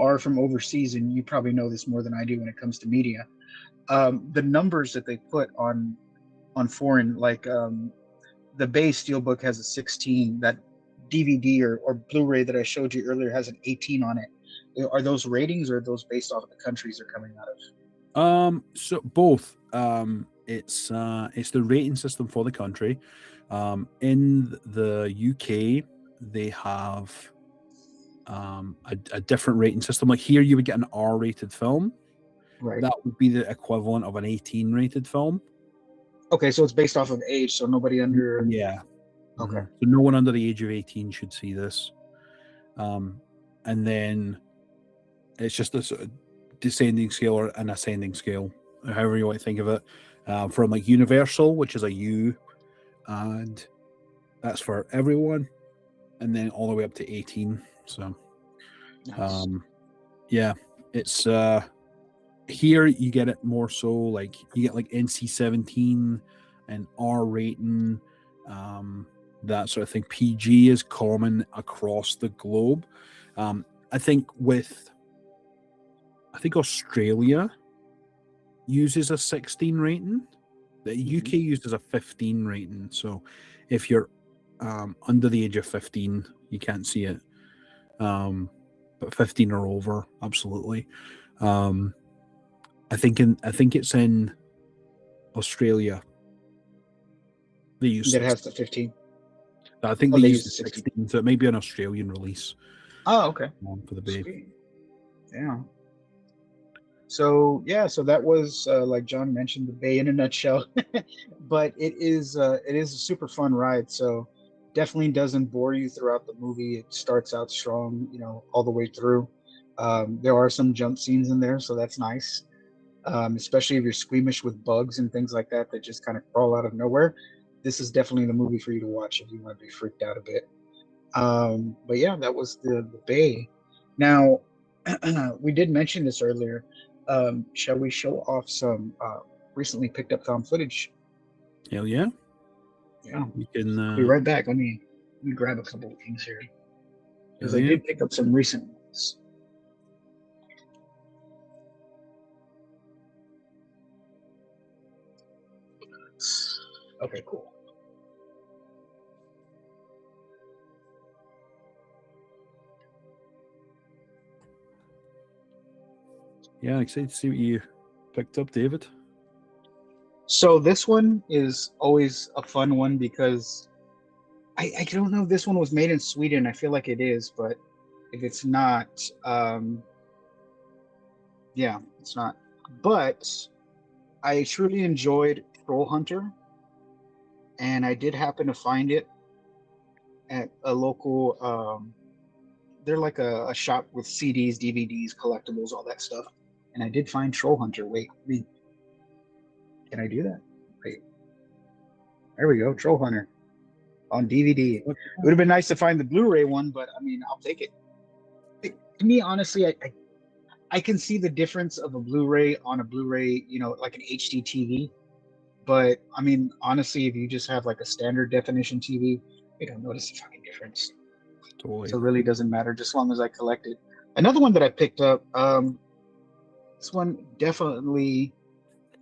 are from overseas and you probably know this more than I do when it comes to media. The numbers that they put on foreign, like the base steelbook has a 16. That DVD or Blu-ray that I showed you earlier has an 18 on it. Are those ratings, or are those based off of the countries they're coming out of?
So both. It's the rating system for the country. In the UK, they have a different rating system. Like here, you would get an R-rated film.
Right.
That would be the equivalent of an 18 rated film.
Okay, so it's based off of age, so nobody under.
Yeah.
Okay.
So no one under the age of 18 should see this. And then it's just a sort of descending scale or an ascending scale, however you want to think of it. From like Universal, which is a U, and that's for everyone, and then all the way up to 18. So,
Nice.
yeah, it's here you get it more so like you get like NC-17 and R rating, that sort of thing. PG is common across the globe. I think Australia uses a 16 rating. The UK uses a 15 rating. So if you're under the age of 15, you can't see it. But 15 or over, absolutely. I think it's in Australia. They use
That has the 15.
I think
Oh,
they
they
use
use
the
the
16, so it may be an Australian release
Oh, okay.
for the Bay.
Sweet. Yeah. So yeah, so that was like John mentioned, the Bay in a nutshell. But it is a super fun ride. So definitely doesn't bore you throughout the movie. It starts out strong, all the way through. There are some jump scenes in there, so that's nice. Especially if you're squeamish with bugs and things like that just kind of crawl out of nowhere. This is definitely the movie for you to watch if you want to be freaked out a bit. But yeah, that was the Bay. Now, we did mention this earlier. Shall we show off some recently picked up found footage?
Hell yeah.
Yeah.
You can
I'll be right back. Let me grab a couple of things here, because I did pick up some recent ones. Okay, cool.
Yeah, excited to see what you picked up, David.
So this one is always a fun one because I don't know if this one was made in Sweden. I feel like it is, but if it's not, yeah, it's not. But I truly enjoyed Troll Hunter, and I did happen to find it at a local. They're like a shop with CDs, DVDs, collectibles, all that stuff. And I did find Troll Hunter. Wait, can I do that? Wait, there we go, Troll Hunter on DVD. It would have been nice to find the Blu-ray one, but I mean, I'll take it. To me, honestly, I can see the difference of a Blu-ray on a Blu-ray, like an HD TV. But I mean, honestly, if you just have like a standard definition TV, you don't notice the fucking difference.
Totally.
So it really doesn't matter, just as long as I collect it. Another one that I picked up, this one definitely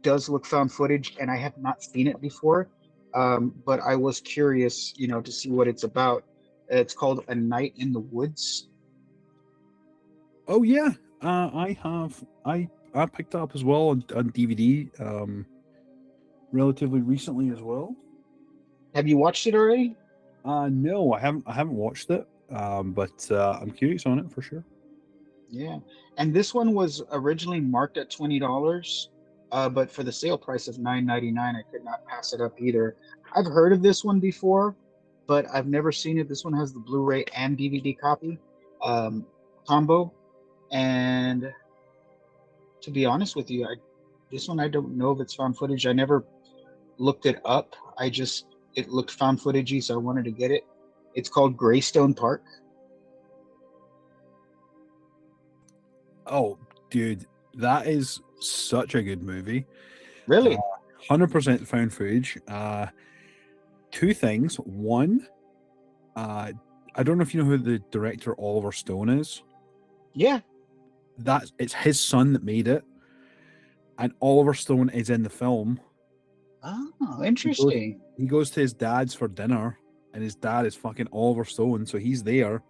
does look found footage, and I have not seen it before. But I was curious, to see what it's about. It's called A Night in the Woods.
Oh yeah, I picked up as well on DVD, relatively recently as well.
Have you watched it already?
No, I haven't watched it. But I'm curious on it for sure.
Yeah, and this one was originally marked at $20, but for the sale price of $9.99, I could not pass it up either. I've heard of this one before, but I've never seen it. This one has the Blu-ray and DVD copy combo, And to be honest with you, this one I don't know if it's found footage. I never looked it up. It looked found footagey, so I wanted to get it. It's called Greystone Park.
Oh, dude, that is such a good movie.
Really?
100% found footage. Two things. One, I don't know if you know who the director Oliver Stone is.
Yeah.
It's his son that made it, and Oliver Stone is in the film.
Oh, interesting.
He goes to his dad's for dinner, and his dad is fucking Oliver Stone, so he's there.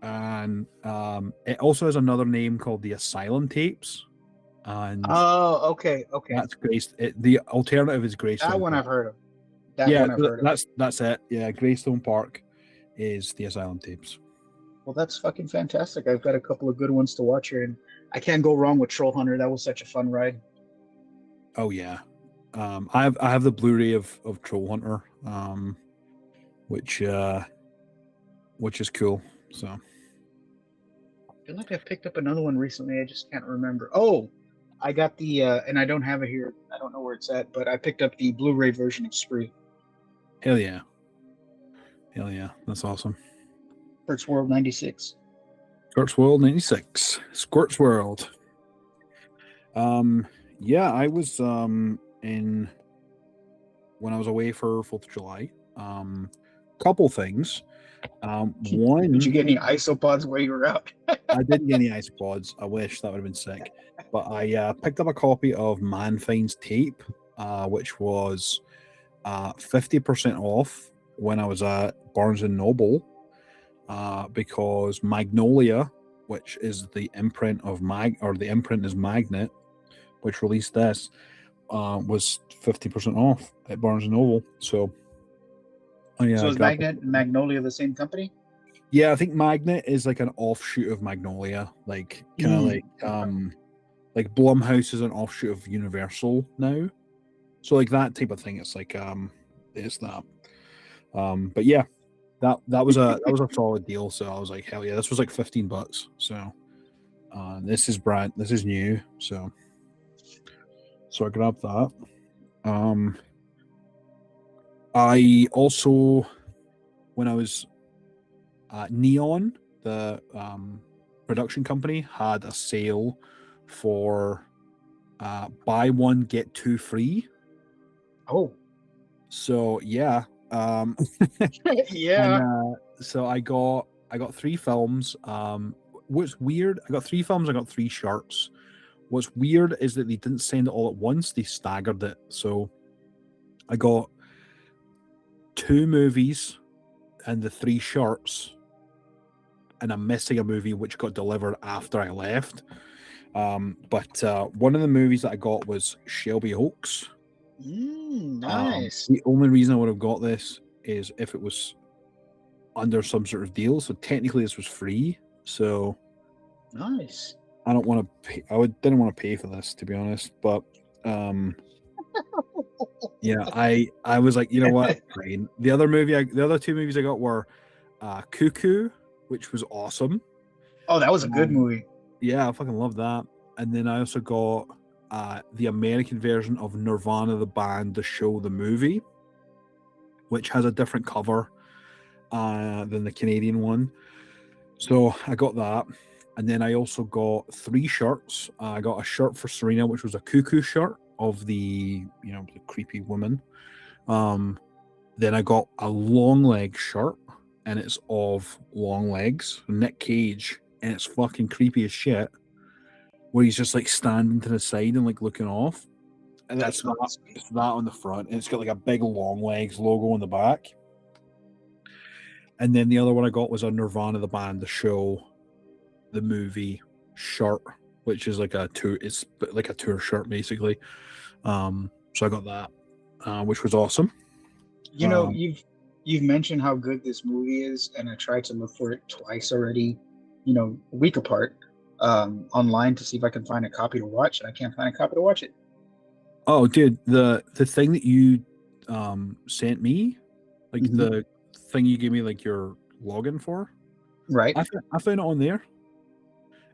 And it also has another name called the Asylum Tapes, and
Oh, okay.
that's Grace. The alternative is Greystone.
That one
Park.
I've heard of.
Yeah, that's it. Yeah, Greystone Park is the Asylum Tapes.
Well, that's fucking fantastic. I've got a couple of good ones to watch here, and I can't go wrong with Troll Hunter. That was such a fun ride.
Oh yeah, I have the Blu-ray of Troll Hunter, which is cool. So
I feel like I picked up another one recently. I just can't remember. Oh, I got the and I don't have it here. I don't know where it's at, but I picked up the Blu-ray version of Spree.
hell yeah, that's awesome.
First World 96.
Squirts World 96. Squirts World. Yeah, I was in when I was away for 4th of July. Couple things. One,
Did you get any isopods while you were out?
I didn't get any isopods. I wish that would have been sick. But I picked up a copy of Man Finds Tape, which was 50% off when I was at Barnes and Noble, because Magnolia, which is the imprint of the imprint is Magnet, which released this, was 50% off at Barnes and Noble. So,
So is Magnet and Magnolia the same company?
Yeah, I think Magnet is like an offshoot of Magnolia, like kind of like Blumhouse is an offshoot of Universal now. So like that type of thing. It's like it's that. But yeah, that was a solid deal. So I was like, hell yeah, this was like $15. So this is new. So I grabbed that. I also, when I was Neon, the production company, had a sale for buy one get two free.
Oh,
so yeah,
yeah.
And, so I got 3 films. What's weird? I got 3 films. I got 3 shirts. What's weird is that they didn't send it all at once. They staggered it. So I got 2 movies and the 3 shirts, and I'm missing a movie which got delivered after I left. But one of the movies that I got was Shelby Oaks.
Nice.
The only reason I would have got this is if it was under some sort of deal. So technically, this was free. So
nice.
I don't want to pay. Didn't want to pay for this, to be honest. But yeah, I was like, you know what? The other 2 movies I got were Cuckoo, which was awesome.
Oh, that was a good movie.
Yeah, I fucking love that. And then I also got the American version of Nirvana the band, the show, the movie, which has a different cover than the Canadian one. So I got that. And then I also got 3 shirts. I got a shirt for Serena, which was a Cuckoo shirt of the creepy woman. Then I got a long leg shirt, and it's of Long Legs, Nick Cage, and it's fucking creepy as shit, where he's just like standing to the side and like looking off. And it's that on the front, and it's got like a big Long Legs logo on the back. And then the other one I got was a Nirvana the band, the show, the movie shirt, which is like a tour. It's like a tour shirt basically. So I got that, which was awesome.
You know, you've mentioned how good this movie is, and I tried to look for it twice already, a week apart, online to see if I can find a copy to watch, and I can't find a copy to watch it.
Oh, dude, the thing that you sent me, like the thing you gave me like your login for,
right?
I found it on there.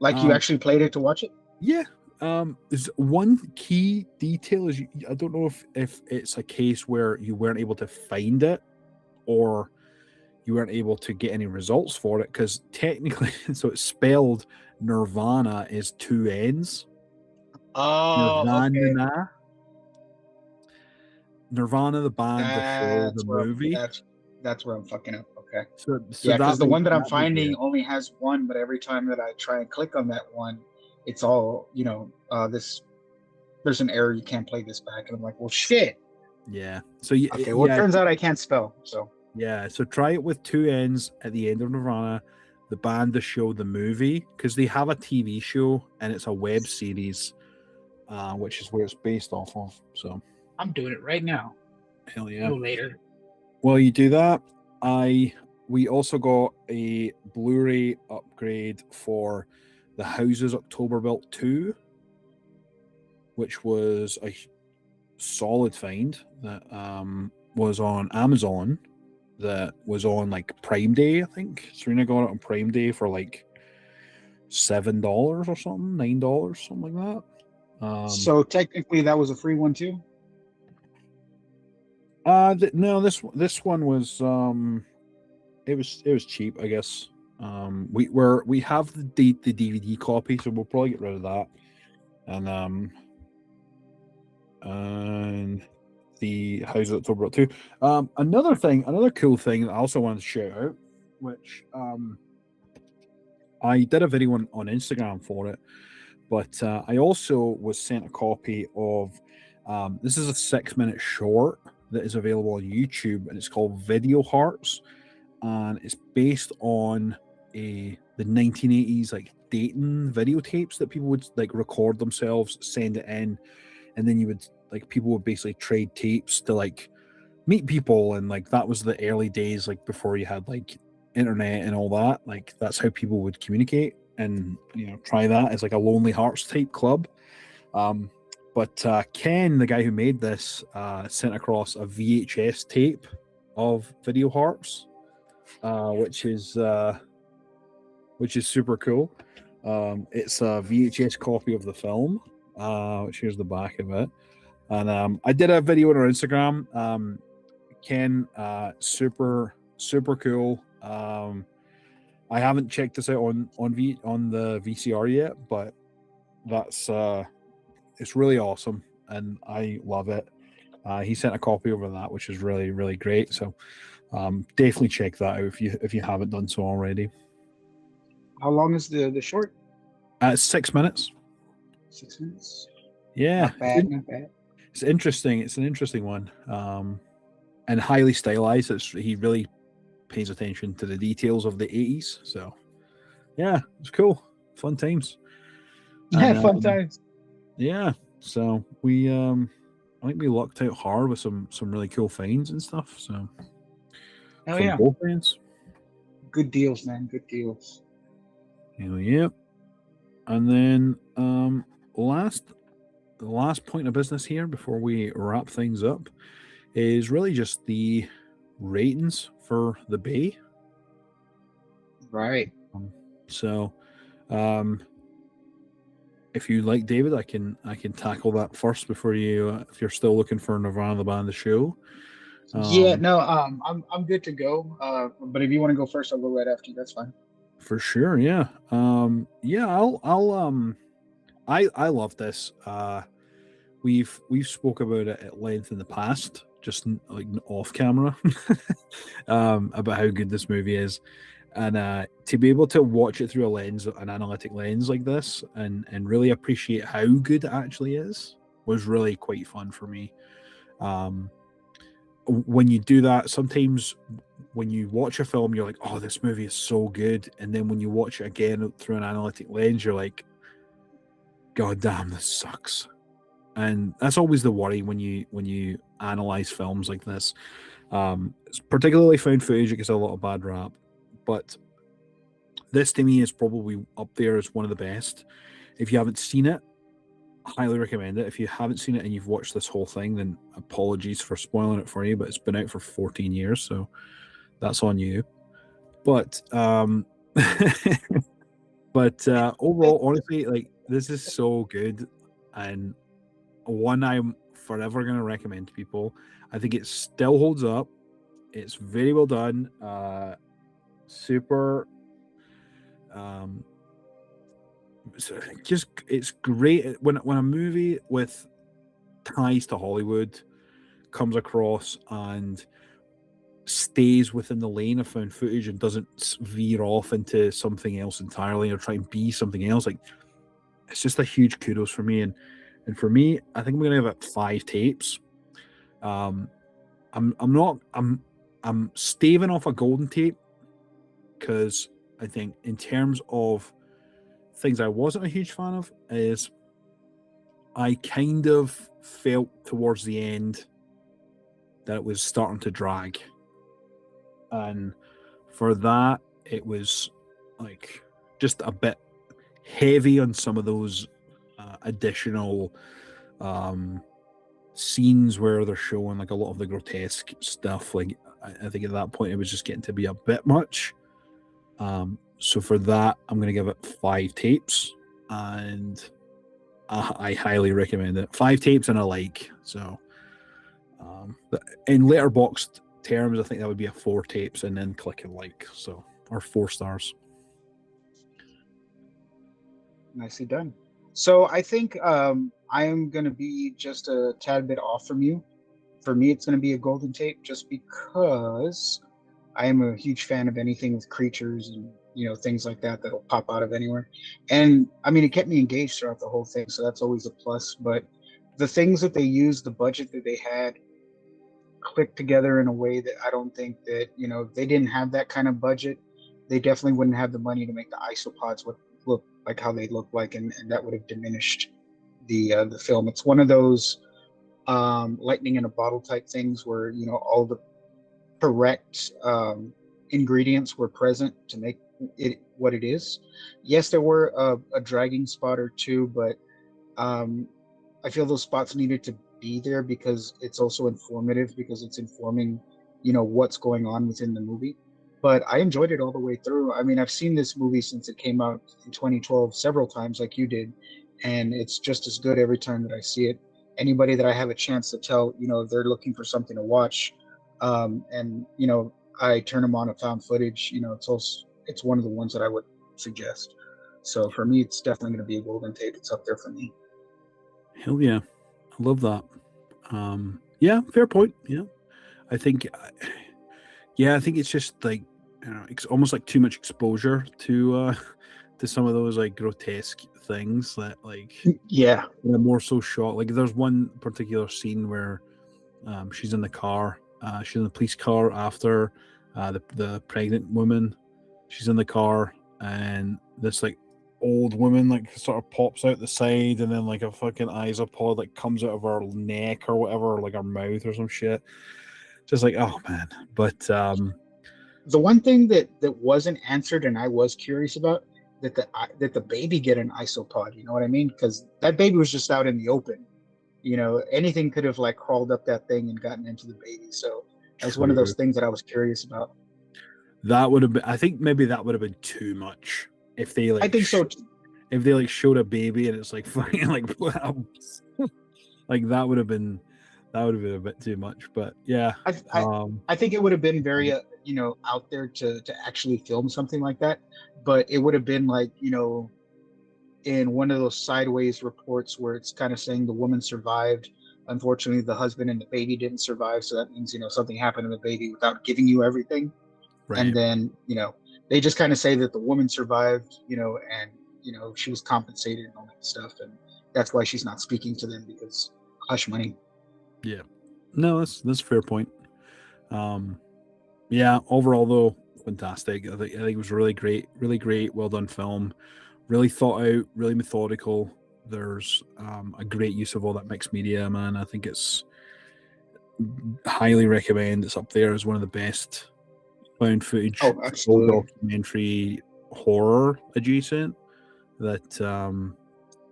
Like you actually played it to watch it?
Yeah. There's one key detail is I don't know if it's a case where you weren't able to find it or you weren't able to get any results for it because technically, so it's spelled Nirvana is two N's.
Oh, okay.
Nirvana. Nirvana, the band, the show, the
That's where
movie.
that's where I'm fucking up. Okay.
So
Yeah, because
that
the
may
one that I'm
that may be
finding
it.
only has one, but every time that I try and click on that one, it's all, this there's an error, you can't play this back. And I'm like, well shit.
Yeah. So
Okay, well it
yeah,
turns out I can't spell, so
yeah. So try it with two N's at the end of Nirvana, the band, the show, the movie, because they have a TV show and it's a web series, which is where it's based off of. So
I'm doing it right now.
hell
A
yeah.
little later.
While you do that, we also got a Blu-ray upgrade for the Houses October 2, which was a solid find that was on Amazon. That was on like Prime Day, I think. Serena got it on Prime Day for like $7 or something, $9, something like that.
So technically that was a free one too?
No, this one was it was cheap, I guess. We have the DVD copy, so we'll probably get rid of that. And the House of October 2. Another cool thing that I also wanted to shout out, which I did a video on Instagram for it, but I also was sent a copy of this is a 6-minute short that is available on YouTube, and it's called Video Hearts, and it's based on the 1980s like dating videotapes that people would like record themselves, send it in, and then you would like people would basically trade tapes to like meet people, and like that was the early days, like before you had like internet and all that. Like that's how people would communicate, and try that as like a Lonely Hearts type club. But Ken, the guy who made this, sent across a VHS tape of Video Hearts, which is super cool. It's a VHS copy of the film, which here's the back of it. And I did a video on our Instagram. Ken, super cool. I haven't checked this out on the VCR yet, but that's it's really awesome, and I love it. He sent a copy over that, which is really, really great. So definitely check that out if you haven't done so already.
How long is the short?
6 minutes.
6 minutes.
Yeah,
Not bad, not bad.
It's interesting. It's an interesting one, and highly stylized. He really pays attention to the details of the 80s. So yeah, it's cool. Fun times.
Yeah, fun times.
Yeah. So we I think we lucked out hard with some really cool finds and stuff. So
Hell yeah.
both ends.
Good deals, man. Good deals.
Hell yeah. And then the last point of business here before we wrap things up is really just the ratings for the Bay.
Right.
So if you like, David, I can tackle that first before you if you're still looking for Nirvana the band the show.
Yeah, no, I'm good to go. But if you want to go first, I'll go right after you. That's fine.
For sure, yeah. Yeah, I love this. We've spoke about it at length in the past, just like off camera, about how good this movie is, and to be able to watch it through an analytic lens like this, and really appreciate how good it actually is, was really quite fun for me. When you do that, sometimes when you watch a film, you're like, "Oh, this movie is so good," and then when you watch it again through an analytic lens, you're like, "God damn, this sucks." And that's always the worry when you analyze films like this. It's particularly found footage, it gets a lot of bad rap, but this to me is probably up there as one of the best. If you haven't seen it, highly recommend it. If you haven't seen it and you've watched this whole thing, then apologies for spoiling it for you, but it's been out for 14 years, so that's on you. But But overall, honestly, like this is so good, and one I'm forever going to recommend to people. I think it still holds up. It's very well done. Super. Um, just it's great when a movie with ties to Hollywood comes across and stays within the lane of found footage and doesn't veer off into something else entirely or try and be something else. Like it's just a huge kudos for me. And for me, I think I'm gonna give it 5 tapes. Um, I'm not I'm staving off a golden tape because I think in terms of things I wasn't a huge fan of is I kind of felt towards the end that it was starting to drag. And for that, it was like just a bit heavy on some of those additional scenes where they're showing like a lot of the grotesque stuff. Like I think at that point it was just getting to be a bit much. So for that, I'm going to give it 5 tapes, and I highly recommend it. 5 tapes and a like. So in letterboxed terms, I think that would be a 4 tapes and then click and like. So or 4 stars.
Nicely done. So I think I am going to be just a tad bit off from you. For me, it's going to be a golden tape just because I am a huge fan of anything with creatures and things like that that'll pop out of anywhere. And I mean, it kept me engaged throughout the whole thing, so that's always a plus. But the things that they used, the budget that they had, clicked together in a way that I don't think that if they didn't have that kind of budget, they definitely wouldn't have the money to make the isopods look like how they look like, and that would have diminished the film. It's one of those lightning in a bottle type things where all the correct ingredients were present to make it what it is. Yes, there were a dragging spot or two, but I feel those spots needed to be there because it's also informative, because it's informing what's going on within the movie. But I enjoyed it all the way through. I mean, I've seen this movie since it came out in 2012 several times, like you did, and it's just as good every time that I see it. Anybody that I have a chance to tell, if they're looking for something to watch, and I turn them on a found footage, it's one of the ones that I would suggest. So for me, it's definitely going to be a golden tape. It's up there for me.
Hell yeah, I love that. Yeah, fair point. Yeah, I think. Yeah, I think it's just like it's almost like too much exposure to some of those like grotesque things that like
Yeah,
they're more so shot. Like there's one particular scene where she's in the car, she's in the police car after the pregnant woman. She's in the car, and this like old woman like sort of pops out the side, and then like a fucking isopod like comes out of her neck or whatever, or like her mouth or some shit. Just like, oh man. But
the one thing that wasn't answered, and I was curious about, that the baby get an isopod. You know what I mean? Because that baby was just out in the open. Anything could have like crawled up that thing and gotten into the baby. So that's one of those things that I was curious about.
That would have been, I think maybe that would have been too much if they like.
I think so.
If they like showed a baby and it's like fucking like, like that would have been a bit too much. But yeah,
I think it would have been very out there to actually film something like that. But it would have been like in one of those sideways reports where it's kind of saying the woman survived. Unfortunately, the husband and the baby didn't survive. So that means something happened to the baby without giving you everything.
right.
And then they just kind of say that the woman survived, and she was compensated and all that stuff, and that's why she's not speaking to them, because hush money.
Yeah, no, that's a fair point. Yeah, overall though, fantastic. I think it was really great, well done film, really thought out, really methodical. There's a great use of all that mixed media, man. I think it's highly recommend. It's up there as one of the best found footage documentary horror adjacent that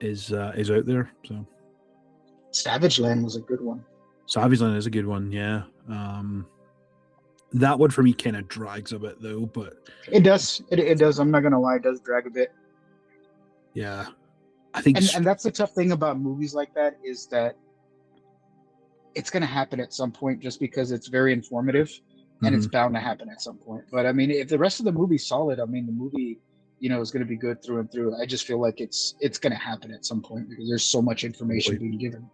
is out there. So
Savage Land was a good one.
Savage Land is a good one, yeah. That one for me kind of drags a bit though, but
it does. It does. I'm not gonna lie, it does drag a bit.
Yeah, I think
And that's the tough thing about movies like that, is that it's going to happen at some point, just because it's very informative, and it's
Mhm.
bound to happen at some point. But I mean, if the rest of the movie's solid, I mean, the movie, is going to be good through and through. I just feel like it's going to happen at some point, because there's so much information
Totally.
being given.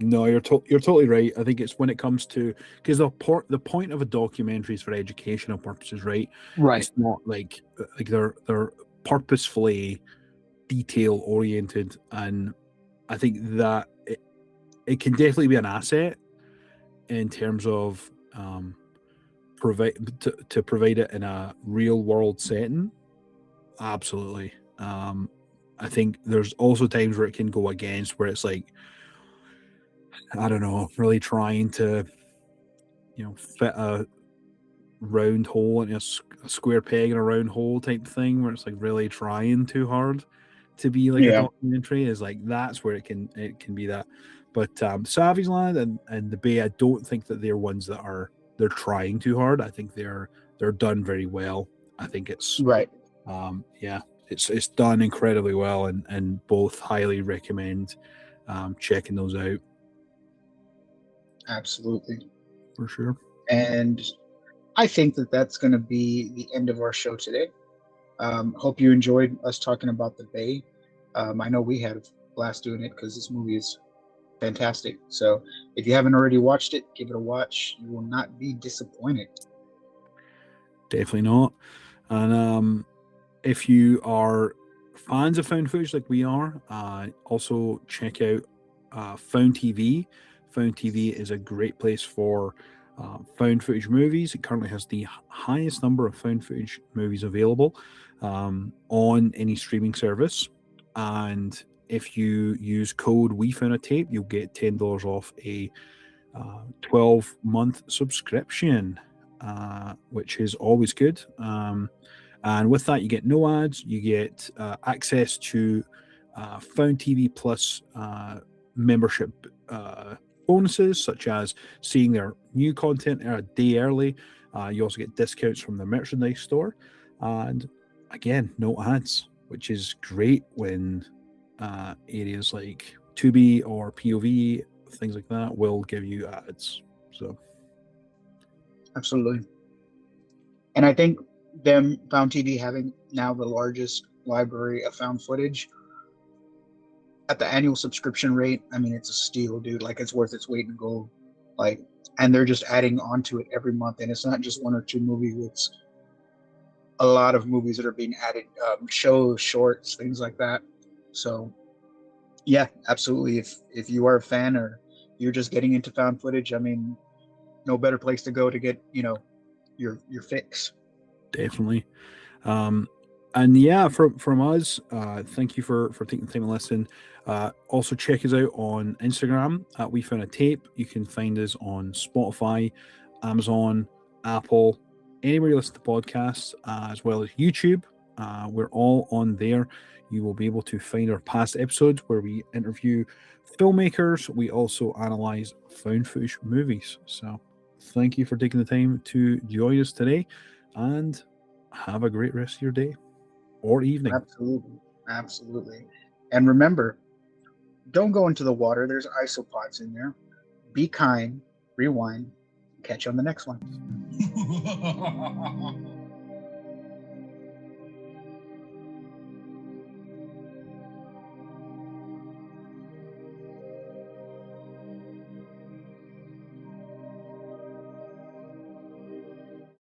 No, you're totally right. I think it's when it comes to, because the point of a documentary is for educational purposes, right?
Right.
It's not like they're purposefully detail oriented, and I think that it can definitely be an asset in terms of provide to provide it in a real world setting. Absolutely. I think there's also times where it can go against, where it's like, I don't know, really trying to fit a round hole in a square peg in a round hole type thing, where it's like really trying too hard to be like a
Yeah.
documentary, is like that's where it can be that. But Savage Land and the Bay, I don't think that they're ones that they're trying too hard. I think they're done very well. I think it's
Right.
yeah, it's done incredibly well, and both highly recommend checking those out
Absolutely.
for sure.
And I think that that's going to be the end of our show today. Hope you enjoyed us talking about the Bay. I know we had a blast doing it, because this movie is fantastic. So if you haven't already watched it, give it a watch. You will not be disappointed.
Definitely not. And if you are fans of found footage like we are, also check out Found TV. Found TV is a great place for found footage movies. It currently has the highest number of found footage movies available on any streaming service. And if you use code We Found a Tape, you'll get $10 off a 12-month subscription, which is always good. And with that, you get no ads, you get access to Found TV Plus membership bonuses, such as seeing their new content a day early. You also get discounts from the merchandise store. And again, no ads, which is great when areas like Tubi or POV, things like that, will give you ads. So,
Absolutely. And I think them Found TV having now the largest library of found footage at the annual subscription rate, I mean, it's a steal, dude. Like, it's worth its weight in gold. Like, and they're just adding onto it every month, and it's not just one or two movies. It's a lot of movies that are being added, shows, shorts, things like that. So, yeah, absolutely. If you are a fan, or you're just getting into found footage, I mean, no better place to go to get your fix.
definitely. And yeah, from us, thank you for taking the time to listen. Also, check us out on Instagram at We Found a Tape. You can find us on Spotify, Amazon, Apple, anywhere you listen to podcasts, as well as YouTube. We're all on there. You will be able to find our past episodes where we interview filmmakers. We also analyze found footage movies. So, thank you for taking the time to join us today, and have a great rest of your day or evening.
Absolutely. Absolutely. And remember, don't go into the water. There's isopods in there. Be kind, rewind, catch you on the next one.